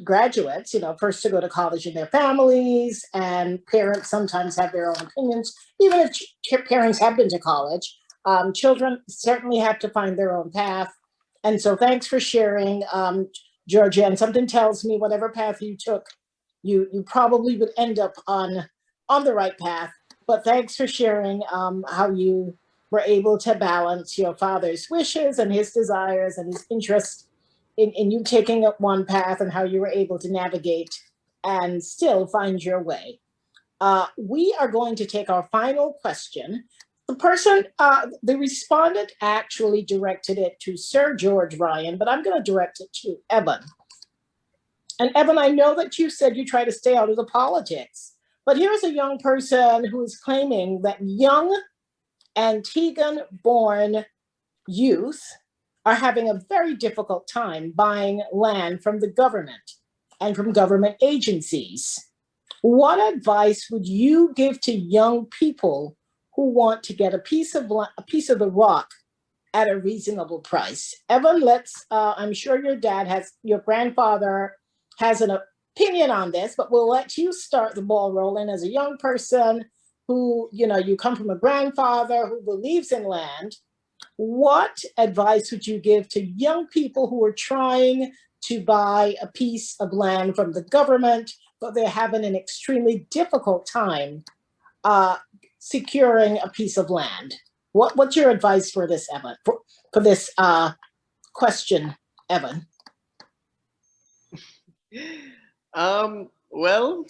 graduates, you know, first to go to college in their families, and parents sometimes have their own opinions. Even if parents have been to college, children certainly have to find their own path. And so thanks for sharing, Georgia. And something tells me whatever path you took, you probably would end up on the right path. But thanks for sharing how you were able to balance your father's wishes and his desires and his interest in you taking up one path, and how you were able to navigate and still find your way. We are going to take our final question. The respondent actually directed it to Sir George Ryan, but I'm going to direct it to Evan. And Evan, I know that you said you try to stay out of the politics, but here's a young person who is claiming that young Antiguan-born youth are having a very difficult time buying land from the government and from government agencies. What advice would you give to young people who want to get a piece of the rock at a reasonable price? Evan, I'm sure your grandfather has an opinion on this, but we'll let you start the ball rolling as a young person who, you know, you come from a grandfather who believes in land. What advice would you give to young people who are trying to buy a piece of land from the government, but they're having an extremely difficult time securing a piece of land? What's your advice for this, Evan? For this question, Evan? Well,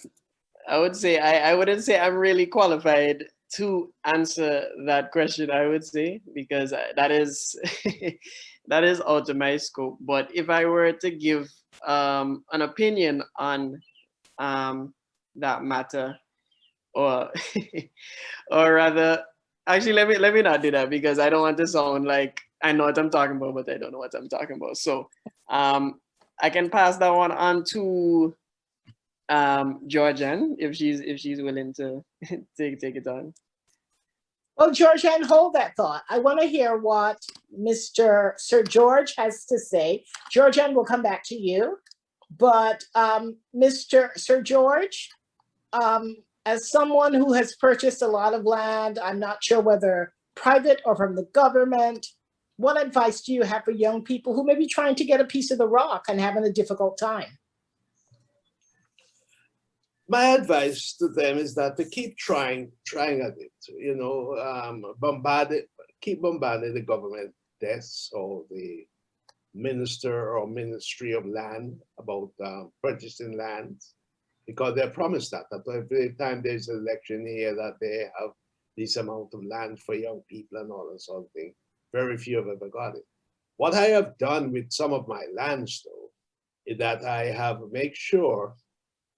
I would say I wouldn't say I'm really qualified to answer that question, I would say, because that is that is out of my scope. But if I were to give an opinion on that matter, or or rather, actually, let me not do that, because I don't want to sound like I know what I'm talking about, but I don't know what I'm talking about. So I can pass that one on to Georgian, if she's willing to take it on. Well, Georgian, hold that thought. I want to hear what Mr. Sir George has to say. Georgian, we'll come back to you. But Mr. Sir George, as someone who has purchased a lot of land, I'm not sure whether private or from the government, what advice do you have for young people who may be trying to get a piece of the rock and having a difficult time? My advice to them is that to keep trying at it, you know, keep bombarding the government desks or the minister or ministry of land about purchasing land, because they're promised that every time there's an election here that they have this amount of land for young people and all that sort of thing. Very few have ever got it. What I have done with some of my lands, though, is that I have made sure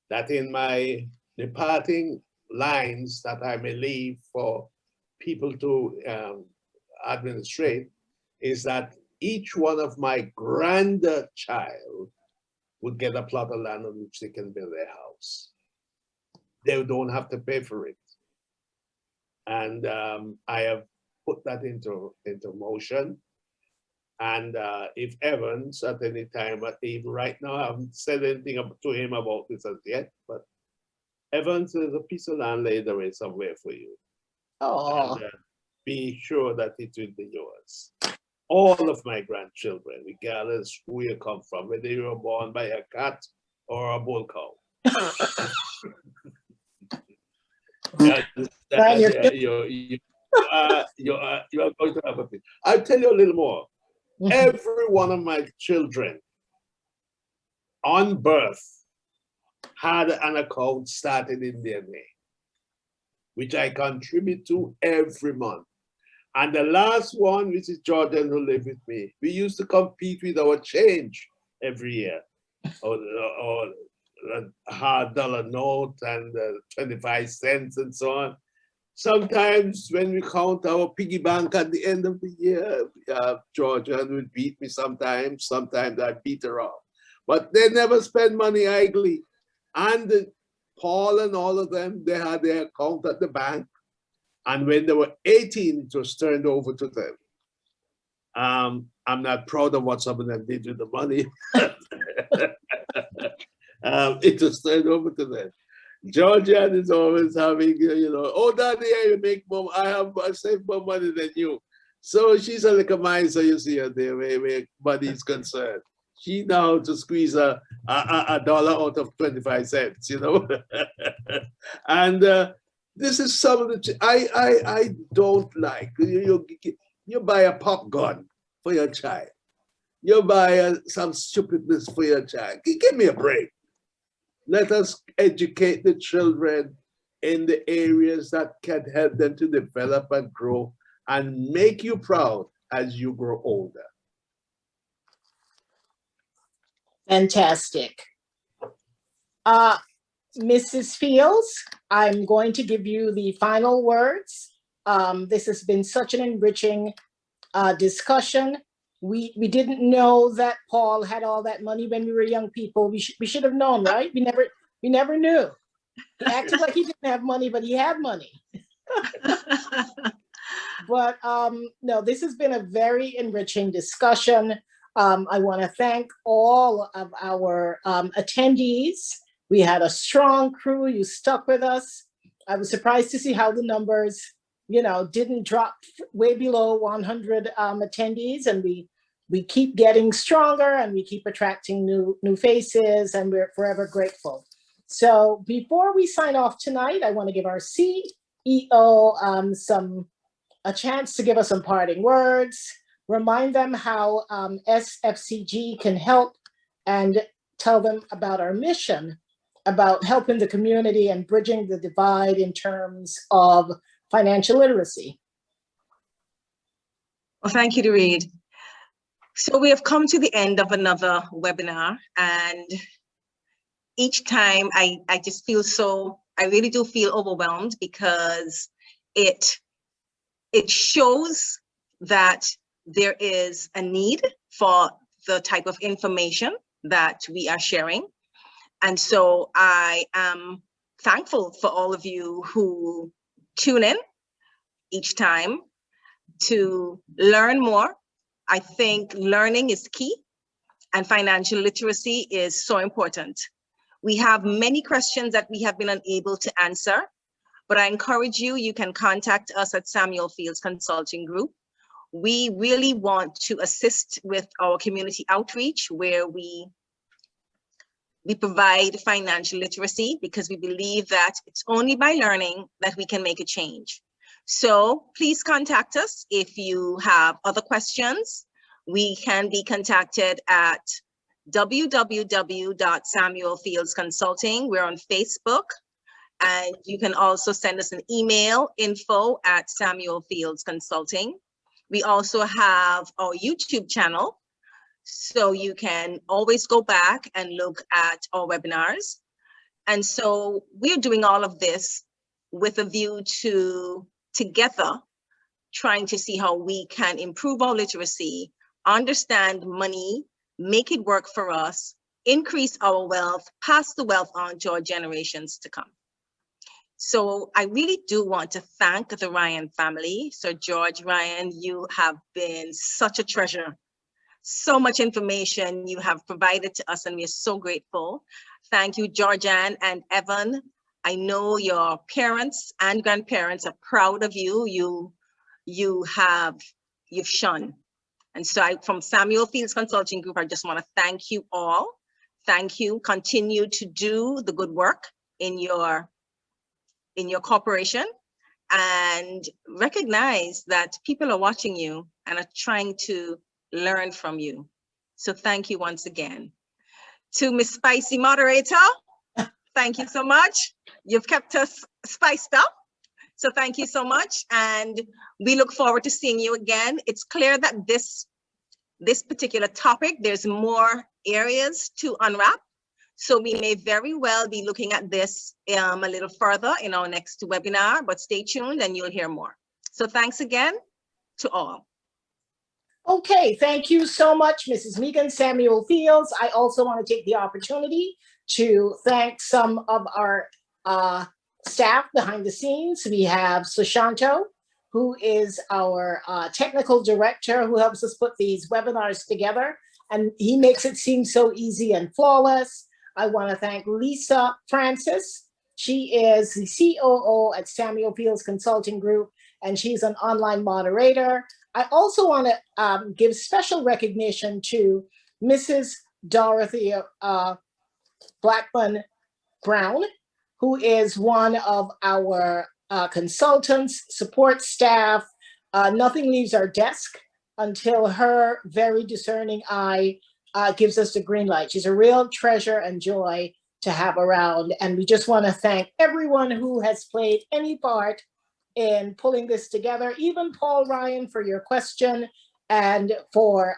that in my departing lines that I may leave for people to administrate, is that each one of my grandchild would get a plot of land on which they can build their house. They don't have to pay for it. And I have put that into motion. And if Evans at any time, even right now, I haven't said anything to him about this as yet, but Evans, is a piece of land laid away somewhere for you. Oh, And be sure that it will be yours. all of my grandchildren, regardless who you come from, whether you were born by a cat or a bull cow. Brian, You are going to have a thing. I'll tell you a little more. Every one of my children on birth had an account started in their name, which I contribute to every month. And the last one, which is Jordan, who lived with me, we used to compete with our change every year, or a hard dollar note and 25 cents and so on. Sometimes when we count our piggy bank at the end of the year, Jordan would beat me sometimes. Sometimes I beat her off. But they never spend money idly. And Paul and all of them, they had their account at the bank. And when they were 18, it was turned over to them. I'm not proud of what some of them did with the money. It was turned over to them. Georgian is always having, oh, daddy, I make more, I save more money than you. So she's a little miser, you see her there, where money is concerned. She now to squeeze a dollar out of 25 cents, And this is some of the, I don't like, you buy a pop gun for your child. You buy some stupidness for your child. Give me a break. Let us educate the children in the areas that can help them to develop and grow and make you proud as you grow older. Fantastic. Mrs. Fields, I'm going to give you the final words. This has been such an enriching discussion. We didn't know that Paul had all that money when we were young people. We should have known, right? We never knew. He acted like he didn't have money, but he had money. But no, this has been a very enriching discussion. I want to thank all of our attendees. We had a strong crew. You stuck with us. I was surprised to see how the numbers, didn't drop way below 100 attendees, and we keep getting stronger and we keep attracting new faces, and we're forever grateful. So before we sign off tonight, I want to give our CEO a chance to give us some parting words, remind them how SFCG can help, and tell them about our mission about helping the community and bridging the divide in terms of financial literacy. Well, thank you, Reed. So we have come to the end of another webinar, and each time I just feel I really do feel overwhelmed, because it shows that there is a need for the type of information that we are sharing. And so I am thankful for all of you who tune in each time to learn more. I think learning is key, and financial literacy is so important. We have many questions that we have been unable to answer, but I encourage you can contact us at Samuel Fields Consulting Group. We really want to assist with our community outreach, where we provide financial literacy, because we believe that it's only by learning that we can make a change. So please contact us if you have other questions. We can be contacted at www.samuelfieldsconsulting. We're on Facebook, and you can also send us an email, info@samuelfieldsconsulting. We also have our YouTube channel, so you can always go back and look at our webinars. And so we're doing all of this with a view to together trying to see how we can improve our literacy, understand money, make it work for us, increase our wealth, pass the wealth on to our generations to come. So I really do want to thank the Ryan family. Sir George Ryan, you have been such a treasure. So much information you have provided to us, and we're so grateful. Thank you, Georgianne and Evan. I know your parents and grandparents are proud of you. You've shone. And so from Samuel Fields Consulting Group, I just want to thank you all. Thank you. Continue to do the good work in your corporation, and recognize that people are watching you and are trying to learn from you. So thank you once again. To Miss Spicy Moderator, thank you so much. You've kept us spiced up. So thank you so much. And we look forward to seeing you again. It's clear that this particular topic, there's more areas to unwrap. So we may very well be looking at this a little further in our next webinar, but stay tuned and you'll hear more. So thanks again to all. Okay, thank you so much, Mrs. Megan Samuel Fields. I also want to take the opportunity to thank some of our staff behind the scenes. We have Sushanto, who is our technical director, who helps us put these webinars together, and he makes it seem so easy and flawless. I want to thank Lisa Francis. She is the COO at Samuel Fields Consulting Group, and she's an online moderator. I also want to give special recognition to Mrs. Dorothy Blackman Brown, who is one of our consultants, support staff. Nothing leaves our desk until her very discerning eye gives us the green light. She's a real treasure and joy to have around. And we just want to thank everyone who has played any part in pulling this together, even Paul Ryan for your question, and for,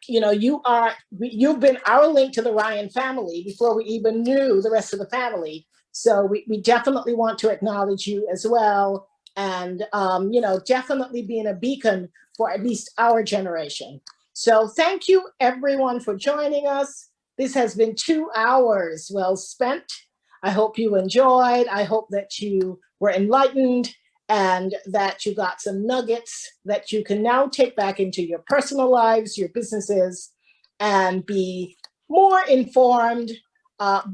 you've been our link to the Ryan family before we even knew the rest of the family. So we definitely want to acknowledge you as well. And, definitely being a beacon for at least our generation. So thank you everyone for joining us. This has been 2 hours well spent. I hope you enjoyed. I hope that you were enlightened and that you got some nuggets that you can now take back into your personal lives, your businesses, and be more informed,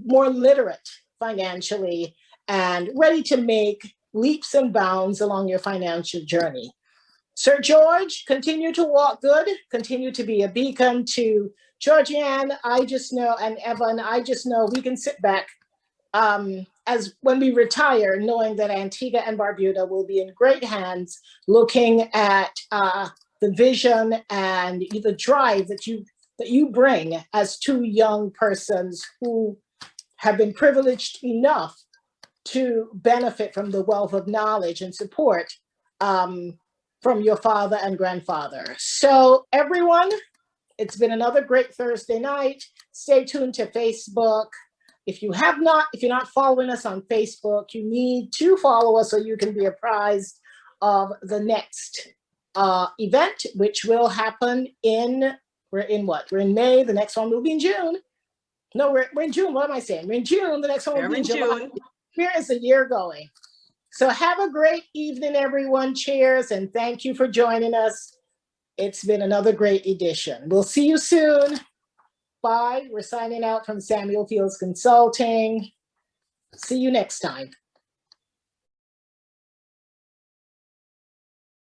more literate financially, and ready to make leaps and bounds along your financial journey. Sir George, continue to walk good, continue to be a beacon to Georgianne. I just know, and Evan, I just know we can sit back as when we retire, knowing that Antigua and Barbuda will be in great hands, looking at the vision and the drive that you bring as 2 young persons who have been privileged enough to benefit from the wealth of knowledge and support from your father and grandfather. So everyone, it's been another great Thursday night. Stay tuned to Facebook. If you're not following us on Facebook, you need to follow us so you can be apprised of the next event, which will happen we're in May, the next one will be in June. No, we're in June, what am I saying? We're in June, the next one will be in July. Where is the year going? So have a great evening, everyone. Cheers, and thank you for joining us. It's been another great edition. We'll see you soon. Bye. We're signing out from Samuel Fields Consulting. See you next time.